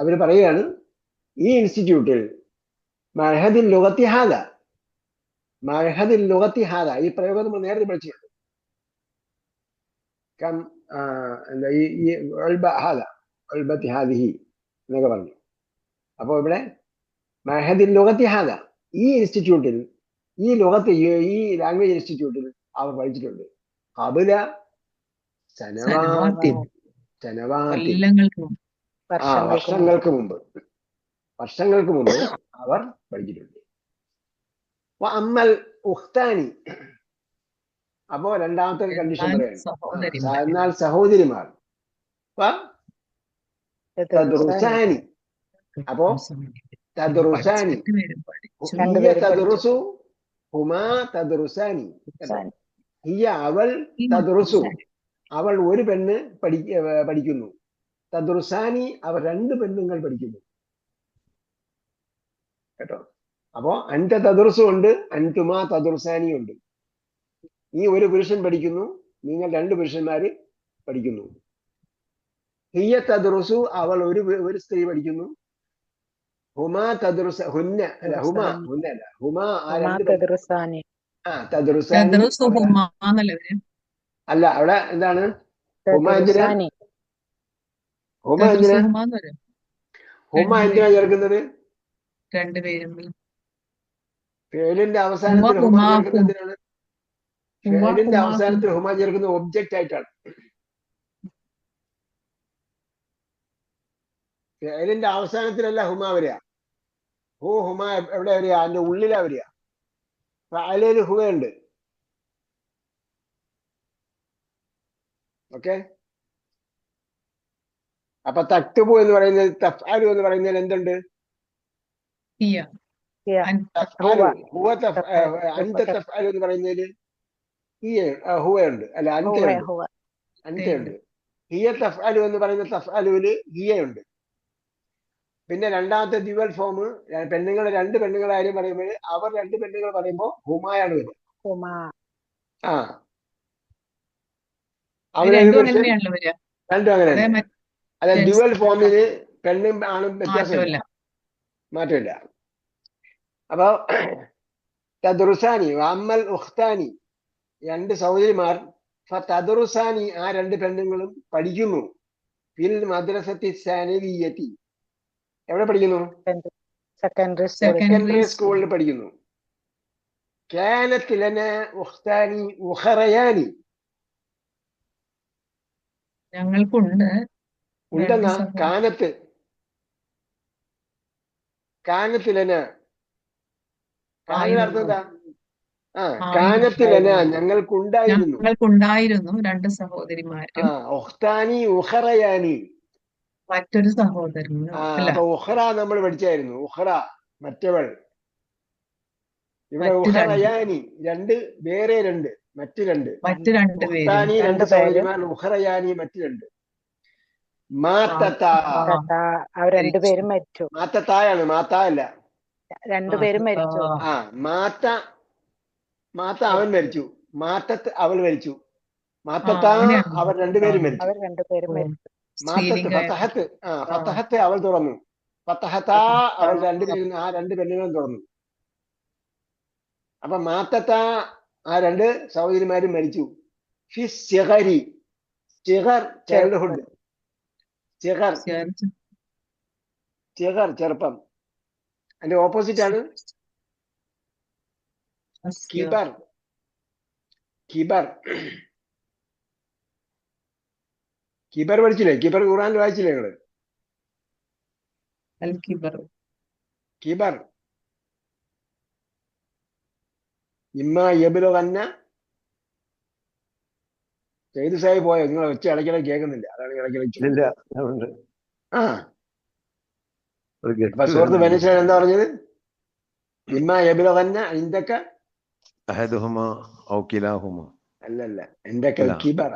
അവര് പറയുകയാണ്, ഈ ഇൻസ്റ്റിറ്റ്യൂട്ടിൽ മഅഹദിൽ ലുഗത്തി ഹാദ, മഅഹദിൽ ലുഗത്തി ഹാദ, ഈ പ്രയോഗം നമ്മൾ നേരത്തെ പഠിച്ചിട്ടുണ്ട്. ഈ ഹാദ ഉൽബത്തി ഹാദിഹി എന്നൊക്കെ പറഞ്ഞു. അപ്പൊ ഇവിടെ മഅഹദിൽ ലുഗത്തി ഹാദ, ഈ ഇൻസ്റ്റിറ്റ്യൂട്ടിൽ, ഈ ലുഗത്ത്, ഈ ലാംഗ്വേജ് ഇൻസ്റ്റിറ്റ്യൂട്ടിൽ അവർ പഠിച്ചിട്ടുണ്ട്. ഖബല സനവാതി, വർഷങ്ങൾക്ക് മുമ്പ് അവർ പഠിച്ചിട്ടുണ്ട്. അമ്മൽ ഉഖ്താനി, അപ്പോ രണ്ടാമത്തെ കണ്ടീഷൻ പറയാണ്, എന്നാൽ സഹോദരിമാർ. തദ്റുസാനി, അപ്പോ തദ്റുസാനി, ഹിയ തദ്റുസു, ഹുമാ തദ്റുസാനി. ഹിയ അവൾ, തദ്റുസു അവൾ ഒരു പെണ്ണ് പഠിക്കുന്നു, തദ്റുസാനി അവർ രണ്ട് പെണ്ണുങ്ങൾ പഠിക്കുന്നു. കേട്ടോ? അപ്പോ അൻത തദ്റുസു ഉണ്ട്, അൻതുമാ തദ്റുസാനി ഉണ്ട്. നീ ഒരു പുരുഷൻ പഠിക്കുന്നു, നിങ്ങൾ രണ്ട് പുരുഷന്മാര് പഠിക്കുന്നു. ഹിയ തദ്റുസു അവൾ ഒരു സ്ത്രീ പഠിക്കുന്നു. ഹുമാ തദ്റുസ, ഹുന്ന അല്ല, ഹുമാ അല്ല, ഹുമാ ആ രണ്ട് തദ്റുസാനി അല്ല, അവിടെ എന്താണ്? ഹുമാ എന്തിനാ ചേർക്കുന്നത്? ഫേലിന്റെ അവസാനത്തിൽ ഹുമാ ചേർക്കുന്നത് എന്തിനാണ്? ഫേലിന്റെ അവസാനത്തിൽ ഹുമാ ചേർക്കുന്നത് ഒബ്ജക്റ്റ് ആയിട്ടാണ്. ഫേലിന്റെ അവസാനത്തിലല്ല ഹുമാ വരിക. ഹുമാ എവിടെ വരിക? അതിന്റെ ഉള്ളിലാ വരിക. ഫഅലയിൽ ഹുവയുണ്ട്. ഓക്കെ. അപ്പൊ തക്തുബു എന്ന് പറയുന്നത്, തഫ്അലു എന്ന് പറയുന്നതിൽ എന്തുണ്ട്? അൻത തഫ്അലു എന്ന് പറയുന്നതിൽ ഹുവയുണ്ട്, അല്ല അൻതയുണ്ട്. ഹിയ തഫ്അലു എന്ന് പറയുന്ന തഫ്അലുവില് ഹിയയുണ്ട്. പിന്നെ രണ്ടാമത്തെ ഡ്യുവൽ ഫോം, പെണ്ണുങ്ങൾ രണ്ട് പെണ്ണുങ്ങളെ കാര്യം പറയുമ്പോൾ അവർ രണ്ട് പെണ്ണുങ്ങൾ പറയുമ്പോൾ ഹുമായാണ് വരിക. രണ്ടും അങ്ങനെ. അല്ല, ഡ്യുവൽ ഫോമിന് പെണ്ണും ആണും വ്യത്യാസമില്ല, മാറ്റമില്ല. അപ്പൊ തദ്റുസാനി അമ്മൽ ഉഖ്താനി, രണ്ട് സഹോദരിമാർ. തദ്റുസാനി ആ രണ്ട് പെണ്ണുങ്ങളും പഠിക്കുന്നു. ഫിൽ മദ്രസത്തി സാനവിയ്യത്തി, എവിടെ പഠിക്കുന്നു? സെക്കൻഡറി സ്കൂളിൽ പഠിക്കുന്നു. കാനത്ത് ലനാ ഉഖ്താനി ഉഖറയാനി, ഞങ്ങൾക്കുണ്ട് ഉണ്ടെന്നാ. കാനത്ത് ലനാ, കാനത്തിന്റെ അർത്ഥം എന്താ? കാനത്ത് ലനാ ഞങ്ങൾക്കുണ്ടായിരുന്നു രണ്ട് സഹോദരിമാരും ഉഖ്താനി ഉഖറയാനി, മറ്റൊരു സഹോദരനും. അപ്പൊ ഉഖറ നമ്മൾ പഠിച്ചായിരുന്നു. ഉഖറ മറ്റവൾ. ഇവിടെ ഉഖറയാനി രണ്ട്, വേറെ രണ്ട്, മറ്റു രണ്ട്. ഉഖ്താനി രണ്ട് സഹോദരിമാർ, ഉഖറയാനി മറ്റു രണ്ട്. അവർ രണ്ടുപേരും മരിച്ചു. മാത്തത്തായാണ്, മാത്ത അല്ല, രണ്ടുപേരും മരിച്ചു. മാത്ത അവൻ മരിച്ചു, മാത്തത്ത് അവൾ മരിച്ചു. മാത്തത്താ അവർ രണ്ടുപേരും മരിച്ചു. അവർ രണ്ടുപേരും മരിച്ചു. മാത്തത്ത് ഫതഹത്ത്, ഫതഹത്ത് അവൾ തുറന്നു, ഫതഹത അവർ രണ്ടുപേരും ആ രണ്ട് പെണ്ണുങ്ങളും തുറന്നു. അപ്പൊ മാത്തത്ത ആ രണ്ട് സഹോദരിമാരും മരിച്ചു. ഫി Sigiri, cigar childhood, cigar cigar ചെറുപ്പം. അതിന്റെ ഓപ്പോസിറ്റ് ആണ് കിബർ. കിബർ കിബർ പഠിച്ചില്ലേ? കിബർ ഖുർആനിൽ വായിച്ചില്ലേ നിങ്ങള്? കിബർ ഇമ്മ യബ്ലുഗന്ന. ചെയ്തു സാഹിബ് പോയോ? നിങ്ങൾ ഒച്ച ഇടയ്ക്കിടെ കേൾക്കുന്നില്ല, അതാണ് ഇടയ്ക്കിടയ്ക്ക്. ഇല്ല, അതുകൊണ്ട് ആ ഒരു അപ്പൊ ഗസ്റ്റ് സുഹൃത്ത് വരുന്നുണ്ട്. ബനീഷ് എന്താ പറഞ്ഞത്? ഇമ്മ യബ്ലുഗന്ന ഇന്ദക, അഹദുഹുമ ഔ കിലാഹുമ. അല്ലല്ല, ഇന്ദക ഇല്ല. കിബറ.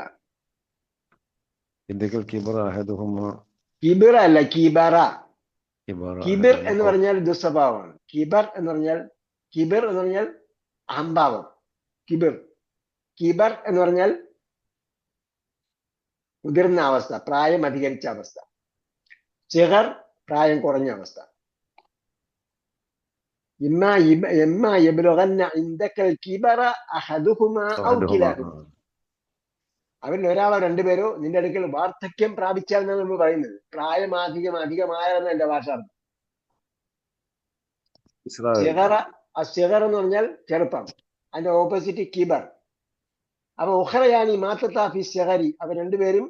ഇന്ദക്കൽ കിബറ അഹദുഹുമ. കിബിറ അല്ല, കിബറ. കിബറ കിബിർ അഹദുഹുമ എന്ന് ഔ. പറഞ്ഞാൽ ദുസ്വഭാവമാണ്. കിബർ എന്ന് പറഞ്ഞാൽ, കിബിർ എന്ന് പറഞ്ഞാൽ അഹംഭാവം. കിബിർ. കിബർ എന്ന് പറഞ്ഞാൽ മുതിർന്ന അവസ്ഥ, പ്രായം അധികരിച്ച അവസ്ഥ. സിഗർ പ്രായം കുറഞ്ഞ അവസ്ഥ. ഇമ്മ യബ്ലുഗന്ന ഇൻദകൽ കിബറ അഹദുഹുമ ഔ കിലാഹുമ. അവരിൽ ഒരാളോ രണ്ടുപേരോ നിന്റെ അടുക്കൽ വാർദ്ധക്യം പ്രാപിച്ചാൽ എന്നാണ് നമ്മൾ പറയുന്നത്. അധികമായെന്ന് എന്റെ ഭാഷ. സിഗറ, സിഗർ എന്ന് പറഞ്ഞാൽ ചെറുപ്പം, അതിന്റെ ഓപ്പോസിറ്റ് കിബർ. അപ്പൊ ഉഖറയാനി മാത്തത്ത ഫി സിഗരി, അവർ രണ്ടുപേരും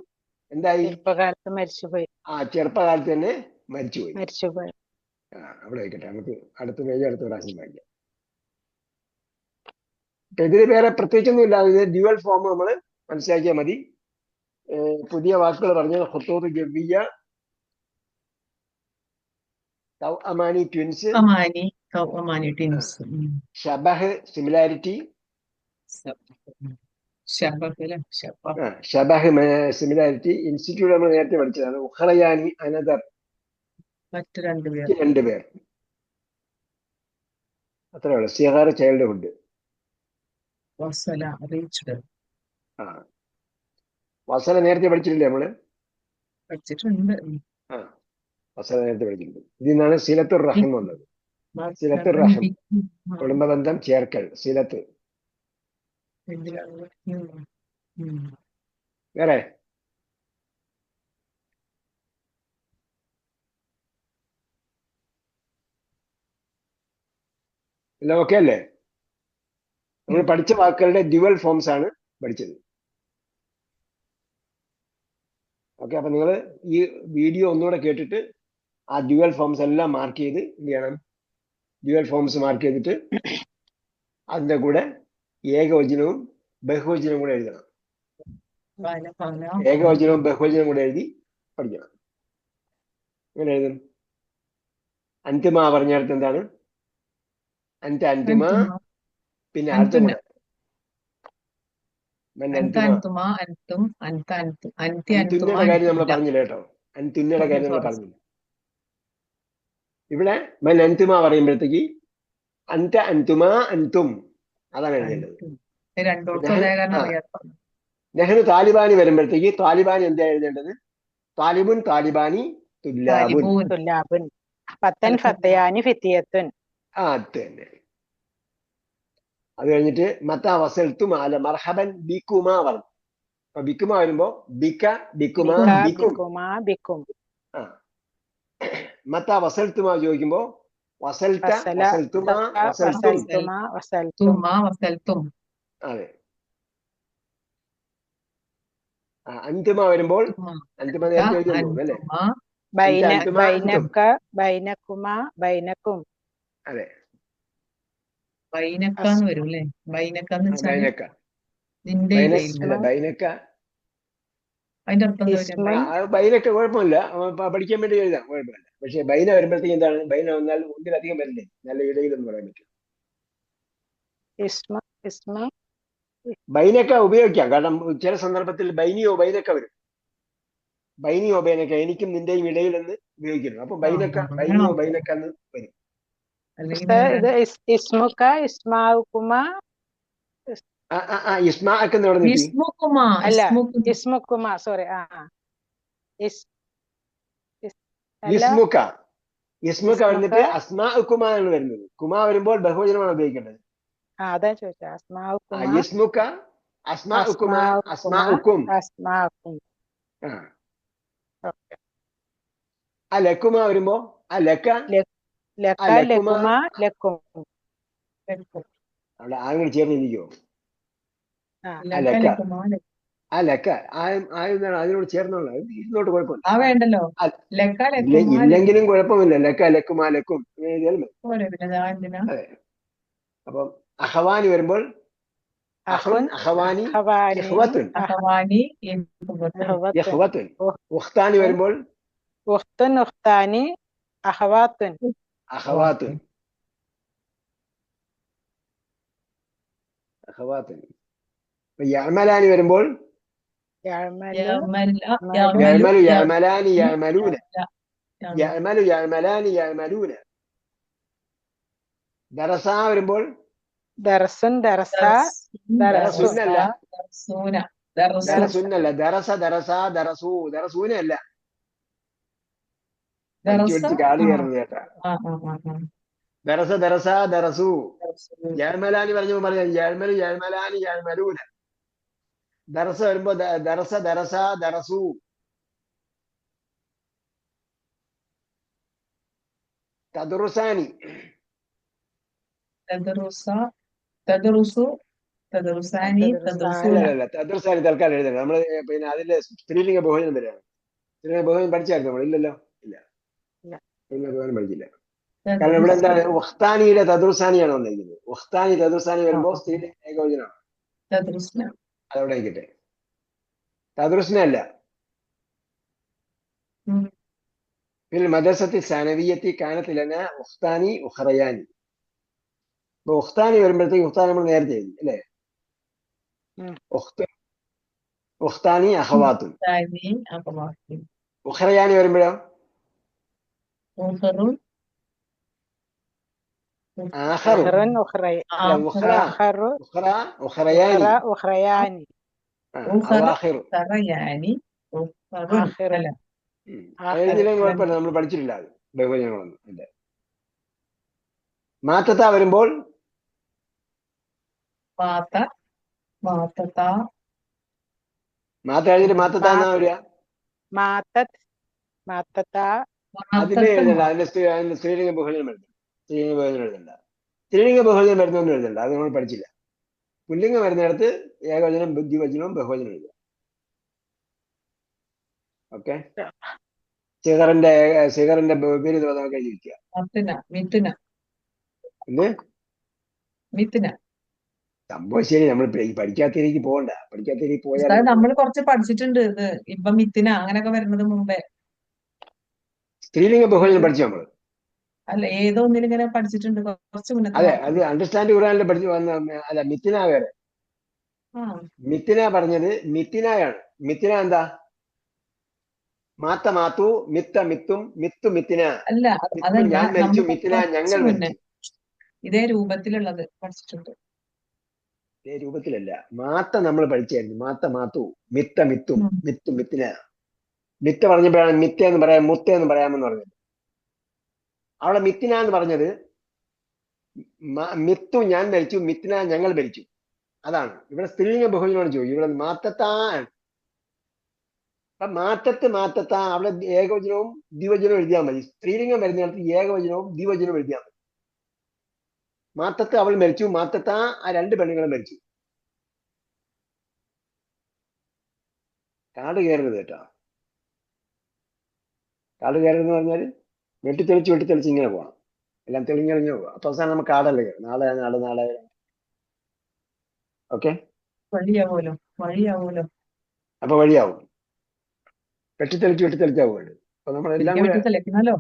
എന്തായി? ചെറുപ്പകാലത്ത് മരിച്ചുപോയി. ആ ചെറുപ്പകാലത്ത് തന്നെ മരിച്ചുപോയി. അവിടെ വയ്ക്കട്ടെ, നമുക്ക് അടുത്ത പേജ് അടുത്ത പ്രാവശ്യം വായിക്കാം. ഇതിന് വേറെ പ്രത്യേകിച്ചൊന്നും ഇല്ല. ഇത് ഡ്യുവൽ ഫോം നമ്മൾ മനസ്സിലാക്കിയാൽ മതി. പുതിയ വാക്കുകൾ പറഞ്ഞത് ഖുത്തൂത്ത് ജവ്വിയ, തൗഅമാനി ട്വിൻസ്, ഷബഹ് സിമിലാരിറ്റി, ഷബഹ് സിമിലാരിറ്റി. ഇൻസ്റ്റിറ്റ്യൂട്ട് നമ്മൾ നേരത്തെ പഠിച്ചതാണ്. ഉഖറയാനി അനദർ, മറ്റു രണ്ടുപേർ. രണ്ടുപേർ. അത്രേ ഉള്ളൂ. Cigar childhood. ആ വസല നേരത്തെ പഠിച്ചിട്ടില്ലേ നമ്മള്? പഠിച്ചിട്ടുണ്ട്. ആ വസല നേരത്തെ പഠിച്ചിട്ടുണ്ട്. ഇതിൽ നിന്നാണ് സിലത്തുർ റഹിം വന്നത്. സിലത്തുർ റഹിം, കുടുംബ ബന്ധം ചേർക്കൽ, സിലത്ത്. വേറെ എല്ലാം ഓക്കെ അല്ലേ? നമ്മൾ പഠിച്ച വാക്കുകളുടെ ഡ്യുവൽ ഫോംസ് ആണ് പഠിച്ചത്. ഓക്കെ, അപ്പൊ നിങ്ങൾ ഈ വീഡിയോ ഒന്നുകൂടെ കേട്ടിട്ട് ആ ഡ്യുവൽ ഫോംസ് എല്ലാം മാർക്ക് ചെയ്ത് എന്ത് ചെയ്യണം? ഡ്യുവൽ ഫോംസ് മാർക്ക് ചെയ്തിട്ട് അതിന്റെ കൂടെ ഏകവചനവും ബഹുവചനവും കൂടെ എഴുതണം. ഏകവചനവും ബഹുവചനവും കൂടെ എഴുതി പഠിക്കണം. എങ്ങനെ എഴുതും? അന്തിമ പറഞ്ഞിടത്ത് എന്താണ്? അന്തിമ, പിന്നെ അടുത്ത കൂടെ അൻതുന്നയുടെ കാര്യം നമ്മൾ പറഞ്ഞില്ല കേട്ടോ. അൻതുന്നയുടെ കാര്യം നമ്മൾ പറഞ്ഞില്ല. ഇവിടെ മൻ അൻതുമ പറയുമ്പോഴത്തേക്ക് അന്ത അൻതുമ അൻതും അതാണ് എഴുതേണ്ടത്. നെഹ്റു താലിബാനി വരുമ്പോഴത്തേക്ക് താലിബാനി എന്താ എഴുതേണ്ടത്? താലിബുൻ, താലിബാനി, തുല്ലാബുൻ. ഫത്തൻ, ഫത്തയാനി, ഫിത്തിയത്തുൻ. ആ അത് തന്നെ. അത് കഴിഞ്ഞിട്ട് മത്താ വസൽത്തും അല മർഹബൻ ബിക്കുമാ പറഞ്ഞു. അപ്പൊ ബിക്കുമ വരുമ്പോ ബിക്ക, ബിക്കുമാ, ബിക്കും. ആ മത്താ വസൽത്തുമാ ചോദിക്കുമ്പോ വസൽത്ത, വസൽത്തുമാ, വസൽത്തും. അതെ. അന്തിമ വരുമ്പോൾ അന്തിമ നേരത്തെ എഴുതിയല്ലോ അല്ലേ? ബൈനക്കും. അതെ, ബൈനക്കാന്ന് വരും അല്ലേ? ബൈനക്കാന്ന് വെച്ചാൽ ബൈനക്ക. അതിന്റെ അർത്ഥം ബൈനക്ക കുഴപ്പമില്ല, പഠിക്കാൻ വേണ്ടി എഴുതാം, കുഴപ്പമില്ല. പക്ഷെ ബൈന വരുമ്പോഴത്തേക്ക് എന്താണ്? ബൈന വന്നാൽ ഒന്നിലധികം വരില്ലേ? നല്ല ഇടയിലെന്ന് പറയാൻ പറ്റും. ബൈനക്ക ഉപയോഗിക്കാം, കാരണം ചില സന്ദർഭത്തിൽ ബൈനിയോ ബൈനക്ക വരും. ബൈനിയോ ബൈനക്ക, എനിക്കും നിന്റെയും ഇടയിൽ എന്ന് ഉപയോഗിക്കുന്നു. അപ്പൊ ബൈനക്ക, ബൈനിയോ ബൈനക്ക എന്ന് വരും. ഇസ്മാക്ക് എന്ന് പറഞ്ഞു. ഇസ്മുക വന്നിട്ട് അസ്മാ ഉക്കുമ ആണ് വരുന്നത്. കുമാ വരുമ്പോൾ ബഹുവചനമാണ് ഉപയോഗിക്കേണ്ടത്. അതാ ചോദിച്ചത്. അസ്മാഉക്കുമ ഇസ്മുക അസ്മാ ഉക്കുമ അസ്മാ ഉക്കും. അസ്മാഉക്കും. ഓക്കെ. ലക്കുമ വരുമ്പോ ലക്ക ലക ലക്കുമ ലക്കുമ ലക്കും. അവിടെ ആങ്ങൾ ചേർന്നിരിക്കോ? ലക്ക ലക്ക ലക്കുമാ ലക്കും. ലക്ക ആയെന്നാണ് അതിനോട് ചേർന്നുള്ള ഇരുന്നോട്ട് കുഴപ്പമില്ല. ആ വേണ്ടല്ലോ. ലക്ക ലക്കുമാ ലക്കും. ഇല്ലെങ്കിലും കുഴപ്പമില്ല. ലക്ക ലക്കുമാ ലക്കും പോരെ പിന്നെ ഞാൻ എന്തിനാ? അതെ. അപ്പം അഹവാനി വരുമ്പോൾ അഹുൻ അഹവാനി ഇഖ്വത്തുൻ. അഹവാനി ഇഖ്വത്തുൻ. ഉഖ്താനി വരുമ്പോൾ ഉഖ്തുൻ ഉഖ്താനി അഖവാത്തുൻ. അഖവാത്തുൻ. അഖവാത്തുൻ. യഅമലാനി വരുമ്പോൾ യഅമലു യഅമലാനി യഅമലൂന. യഅമലു യഅമലാനി യഅമലൂന. ദറസ വരുമ്പോൾ ദർസുൻ ദർസ ദറസുന്നല്ല. ദർസൂന. ദറസുന്നല്ല. ദറസ ദറസ ദറസു. ദറസൂനല്ല. കാട് കയറുന്നത് കേട്ടാ. ദറസ ദറസ ദറസു. യഅമലാനി പറഞ്ഞപ്പോൾ പറയാം യഅമലു യഅമലാനി യഅമലൂന. ദറസ വരുമ്പോ ദറസ ദറസ ദറസു. തദറുസാനി. തദറുസു തദറുസാനി തദറുസൂന. അല്ല തദറുസാനി തൽക്കാലം എഴുതണം. നമ്മള് പിന്നെ അതിന്റെ സ്ത്രീലിംഗ ബഹുവചനം വരെയാണ്. സ്ത്രീലിംഗ ബഹുവചനം പഠിച്ചായിരുന്നു നമ്മൾ? ഇല്ലല്ലോ. ഇല്ല, സ്ത്രീലിംഗ ബഹുവചനം പഠിച്ചില്ല. കാരണം ഇവിടെ എന്താണ് ഉഖ്താനിയുടെ തദറുസാനിയാണ് വന്നിരിക്കുന്നത്. ഉഖ്താനി തദറുസാനി വരുമ്പോ സ്ത്രീലിംഗ ഏകവചനമാണ്. അതവിടെ ആയിക്കട്ടെ. തദറുസ്നല്ല. പിന്നെ മദ്രസത്തി സനവിയത്തി കാനത്ത് ലനാ ഉഖ്താനി ഉഖറയാനി. അപ്പൊ ഉഖ്താനി വരുമ്പോഴത്തേക്ക് ഉഖ്താനി നമ്മൾ നേരത്തെ എഴുതി അല്ലേ? ഉഖ്താനി അഖവാത്തുൻ. ഉഖറയാനി വരുമ്പോഴോ കുഴപ്പമില്ല. നമ്മൾ പഠിച്ചിട്ടില്ല അത് ബഹുവചനങ്ങളൊന്നും. ഇല്ല. മാത്തത്ത വരുമ്പോൾ മാത്ത എഴുതിട്ട് മാത്തത്ത എന്നാ വരിക? അതിലേ എഴുതണ്ട. അതിന്റെ സ്ത്രീലിംഗ ബഹുവചനം എഴുതണ്ട. സ്ത്രീലിംഗ ബഹുവചനം എഴുതണ്ട. സ്ത്രീലിംഗ ബഹുവചനം വരുന്നൊന്നും എഴുതണ്ട. അത് നമ്മൾ പഠിച്ചില്ല. പുല്ലിംഗം വരുന്നിടത്ത് ഏകവചനം ബുദ്ധിവചനവും ബഹുവചനം എഴുതുക. ഓക്കെ. സിഗറിന്റെ പേര് നമുക്ക് എഴുതിയിരിക്കുക. സംഭവം ശരി. നമ്മൾ പഠിക്കാത്ത രീതിക്ക് പോകണ്ട. പഠിക്കാത്ത രീതിക്ക് പോയാൽ നമ്മൾ കുറച്ച് പഠിച്ചിട്ടുണ്ട്. ഇത് ഇപ്പൊ മിത്തിന അങ്ങനെയൊക്കെ വരുന്നത് മുമ്പേ. സ്ത്രീലിംഗ ബഹുവചനം പഠിച്ചു നമ്മള്. അല്ല, ഏതോ ഒന്നിലും ഇങ്ങനെ പഠിച്ചിട്ടുണ്ട് കുറച്ച് മുന്നേ. അതെ, അത് അണ്ടർസ്റ്റാൻഡ് ഖുർആനിൽ പഠിച്ചു വന്ന. അല്ല, മിത്തിന വേറെ. മിത്തിന പറഞ്ഞത് മിത്തിനായാണ്. മിത്തിന എന്താ? മാത്ത മാത്തു മിത്ത മിത്തും മിത്തു മിത്തിന. അല്ല, ഞാൻ മരിച്ചു, മിത്തിന ഞങ്ങൾ മരിച്ചു. ഇതേ രൂപത്തിലുള്ളത് പഠിച്ചിട്ടുണ്ട്. ഇതേ രൂപത്തിലല്ല. മാത്ത നമ്മൾ പഠിച്ചായിരുന്നു. മാത്ത മാത്തു മിത്ത മിത്തും മിത്തു മിത്തിന. മിത്ത പറഞ്ഞപ്പോഴാണ് മിത്ത എന്ന് പറയാം, മുത്ത എന്ന് പറയാമെന്ന് പറഞ്ഞത്. അവിടെ മിത്തിന എന്ന് പറഞ്ഞത് മിത്തു ഞാൻ മരിച്ചു, മിത്തിന ഞങ്ങൾ മരിച്ചു. അതാണ് ഇവിടെ സ്ത്രീലിംഗ ബഹുവചനമാണ് ചോദിക്കും. ഇവിടെ മാത്തത്താൻ. അപ്പൊ മാത്തത്ത് അവിടെ ഏകവചനവും ദ്വിവചനവും എഴുതിയാൽ മതി. സ്ത്രീലിംഗം വരുന്നിടത്ത് ഏകവചനവും ദ്വിവചനവും എഴുതിയാൽ മതി. മാത്തത്ത് അവൾ മരിച്ചു, മാത്തത്താ ആ രണ്ട് പെണ്ണുങ്ങളും മരിച്ചു. കാട് കയറരുത് കേട്ടോ. കാട് കയറരുതെന്ന് പറഞ്ഞാൽ വെട്ടിത്തെളിച്ച് ഇങ്ങനെ പോകണം. എല്ലാം തെളിഞ്ഞെളിഞ്ഞു പോകും. അപ്പൊ അവസാനം നമുക്ക് കാടല്ലേ കയറും. നാളെ ഓക്കെ. അപ്പൊ വഴിയാവും. വെട്ടിത്തെളിച്ചാവുമല്ലോ. അപ്പൊ നമ്മളെല്ലാം കൂടെ വെട്ടിത്തെളിക്കണം.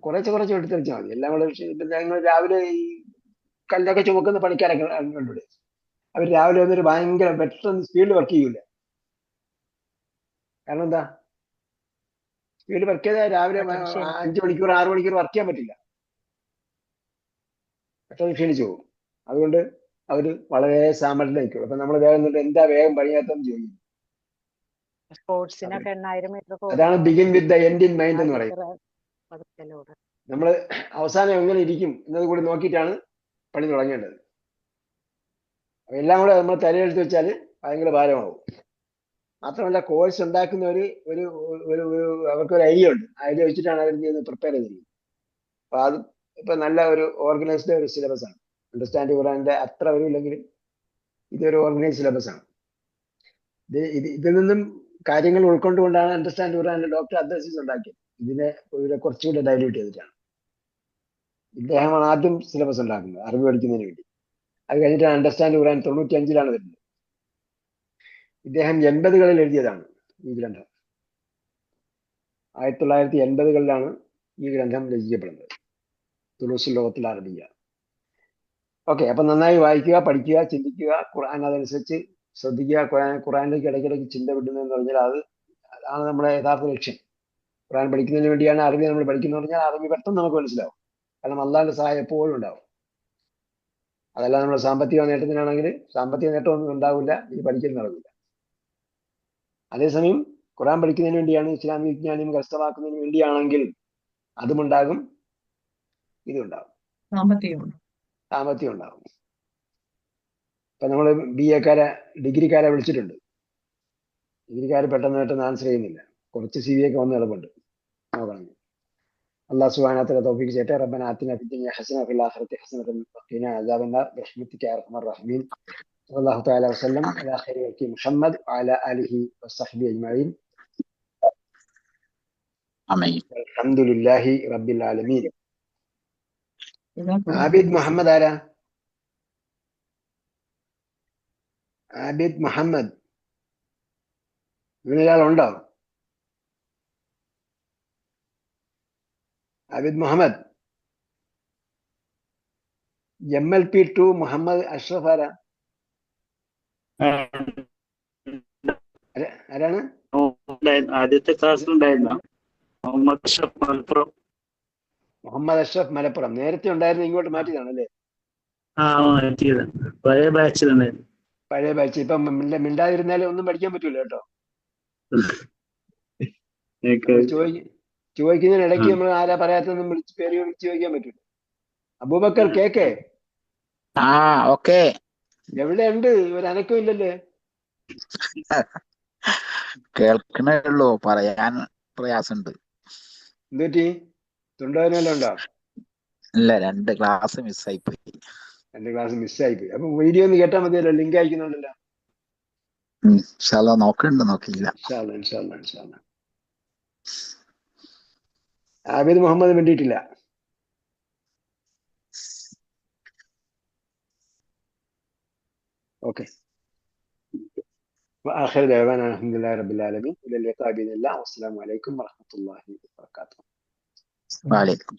കുറച്ച് വെട്ടിത്തെളിച്ചാൽ മതി. എല്ലാം കൂടെ ഞങ്ങൾ രാവിലെ ഈ കല്ലൊക്കെ ചുമക്കുന്ന പണിക്കാരൊക്കെ കണ്ടുപിടി. അവർ രാവിലെ വന്നൊരു ഭയങ്കര പെട്ടെന്ന് സ്പീഡിൽ വർക്ക് ചെയ്യൂല. കാരണം എന്താ? സ്പീഡ് വർക്ക് ചെയ്താൽ രാവിലെ 5 മണിക്കൂർ 6 മണിക്കൂർ വർക്ക് ചെയ്യാൻ പറ്റില്ല. പെട്ടെന്ന് ക്ഷീണിച്ചു പോകും. അതുകൊണ്ട് അവര് വളരെ സാമർഥ്യം നിൽക്കും. അപ്പൊ നമ്മൾ വേഗം എന്താ വേഗം പണിയാത്തെന്ന് ചോദിക്കും. സ്പോർട്സിനൊക്കെ 8000 മീറ്റർ അതാണ് begin with the end in mind എന്ന് പറയും. പതുക്കലോട് നമ്മൾ അവസാനം എങ്ങനെ ഇരിക്കും എന്നത് കൂടി നോക്കിയിട്ടാണ് പണി തുടങ്ങേണ്ടത്. അപ്പൊ എല്ലാം കൂടെ നമ്മൾ തലയെടുത്ത് വെച്ചാൽ ഭയങ്കര ഭാരമാവും. മാത്രമല്ല കോഴ്സ് ഉണ്ടാക്കുന്നവർ ഒരു ഒരു അവർക്കൊരു ഐഡിയ ഉണ്ട്. ഐഡിയ വെച്ചിട്ടാണ് അവർ പ്രിപ്പയർ ചെയ്തിരിക്കുന്നത്. അപ്പൊ അത് ഇപ്പൊ നല്ല ഒരു ഓർഗനൈസ്ഡ് ഒരു സിലബസ് ആണ്. അണ്ടർസ്റ്റാൻഡ് ഖുർആന്റെ അത്ര വരില്ലെങ്കിലും ഇതൊരു ഓർഗനൈസ് സിലബസ് ആണ്. ഇതിൽ നിന്നും കാര്യങ്ങൾ ഉൾക്കൊണ്ടുകൊണ്ടാണ് അണ്ടർസ്റ്റാൻഡ് ഖുർആന്റെ ഡോക്ടർ അദ്ദസീസ് ഉണ്ടാക്കിയത്. ഇതിനെ കുറച്ചുകൂടി ഡൈല്യൂട്ട് ചെയ്തിട്ടാണ്. ഇദ്ദേഹമാണ് ആദ്യം സിലബസ് ഉണ്ടാക്കുന്നത് അറബി പഠിക്കുന്നതിന് വേണ്ടി. അത് കഴിഞ്ഞിട്ടാണ് അണ്ടർസ്റ്റാൻഡ് ഖുർആൻ 95-ലാണ് വരുന്നത്. ഇദ്ദേഹം 80-കളിൽ എഴുതിയതാണ് ഈ ഗ്രന്ഥം. 1980-കളിലാണ് ഈ ഗ്രന്ഥം രചിക്കപ്പെടുന്നത്. തുലൂസുൽ ലോകത്തിൽ അറബിയ. ഓക്കെ, അപ്പൊ നന്നായി വായിക്കുക, പഠിക്കുക, ചിന്തിക്കുക, ഖുർആൻ അതനുസരിച്ച് ശ്രദ്ധിക്കുക. ഖുർആനിലേക്ക് ഇടയ്ക്കിടയ്ക്ക് ചിന്ത വിടുന്നതെന്ന് പറഞ്ഞാൽ അതാണ് നമ്മുടെ യഥാർത്ഥ ലക്ഷ്യം. ഖുർആൻ പഠിക്കുന്നതിന് വേണ്ടിയാണ് അറബി നമ്മൾ പഠിക്കുന്നത് പറഞ്ഞാൽ അറബി പെട്ടെന്ന് നമുക്ക് മനസ്സിലാവും. കാരണം അള്ളാഹിന്റെ സഹായം എപ്പോഴും ഉണ്ടാവും. അതല്ല നമ്മുടെ സാമ്പത്തിക നേട്ടത്തിനാണെങ്കിൽ സാമ്പത്തിക നേട്ടമൊന്നും ഉണ്ടാവില്ല, ഇത് പഠിക്കൽ നടക്കില്ല. അതേസമയം ഖുർആൻ പഠിക്കുന്നതിന് വേണ്ടിയാണ്, ഇസ്ലാമിക വിജ്ഞാനം കരസ്ഥമാക്കുന്നതിന് വേണ്ടിയാണെങ്കിൽ അതുമുണ്ടാകും, ഇതുണ്ടാകും, സാമ്പത്തികം ഉണ്ടാകും. ഇപ്പൊ നമ്മൾ BA-ക്കാരെ ഡിഗ്രിക്കാരെ വിളിച്ചിട്ടുണ്ട്. ഡിഗ്രിക്കാർ പെട്ടെന്ന് ആൻസർ ചെയ്യുന്നില്ല. കുറച്ച് CV ഒക്കെ വന്ന് കിടപ്പുണ്ട്. നോക്കണം. അല്ലാഹു സുബ്ഹാനഹു വ തആല തൗഫീഖ് ചെയ്യട്ടെ. റബ്ബനാ ആതിനാ ഫിദ്ദുനിയ ഹസന വഫിൽ ആഖിറതി ഹസനത വഖിനാ അദാബന്നാർ ബിറഹ്മതിക യാ അർഹമർ റഹീമീൻ. സല്ലല്ലാഹു തആല വസല്ലം അലാ ഖൈരി ഖൽഖി മുഹമ്മദ് വഅലാ ആലിഹി വസ്സഹ്ബിഹി അജ്മഈൻ. ആമീൻ. അൽഹംദുലില്ലാഹി റബ്ബിൽ ആലമീൻ. ആബിദ് മുഹമ്മദ് ആരാ? ആബിദ് മുഹമ്മദ് ഇവനൊരാളുണ്ടോ? ആബിദ് മുഹമ്മദ്. MLP2 മുഹമ്മദ് അഷ്റഫ് ആരാ? ആരാണ്? ആദ്യത്തെ ക്ലാസ്സിലുണ്ടായിരുന്ന മുഹമ്മദ് അഷ്റഫ് മലപ്പുറം. മുഹമ്മദ് അഷ്റഫ് മലപ്പുറം നേരത്തെ ഉണ്ടായിരുന്നു, ഇങ്ങോട്ട് മാറ്റിയതാണല്ലേ? മാറ്റിയത് പഴയ ബാച്ചിലുണ്ടായിരുന്നു. പഴയ ബാച്ച്. ഇപ്പം മിണ്ടാതിരുന്നാലും ഒന്നും പഠിക്കാൻ പറ്റൂല കേട്ടോ. ചോദിക്കുന്നതിന് ഇടയ്ക്ക് നമ്മൾ ആരാ പറയാത്തൊന്നും വിളിച്ച് പേര് വിളിച്ച് ചോദിക്കാൻ പറ്റൂല. അബൂബക്കർ കേക്കേ? ഓക്കെ. എവിടെയുണ്ട്? ഒരു അനക്കം ഇല്ലല്ലേ? കേൾക്കണേ ഉള്ളൂ, പറയാൻ പ്രയാസമുണ്ട്. എന്തുപറ്റി? തൊണ്ടവേദന ഉണ്ടോ? ഇല്ല, 2 ക്ലാസ് മിസ്സായി പോയി. 2 ക്ലാസ് മിസ്സായി പോയി. അപ്പൊ വീഡിയോ ഒന്ന് കേട്ടാൽ മതിയല്ലോ, ലിങ്ക് അയക്കുന്നുണ്ടല്ലോ. നോക്കിയില്ല. ഇൻഷാ അല്ലാ. ആബിദ് മുഹമ്മദ് വേണ്ടിയിട്ടില്ല. ഓക്കെ. وآخر دعوانا الحمد لله رب العالمين. إلى اللقاء بإذن الله والسلام عليكم ورحمة الله وبركاته. വഅലൈക്കും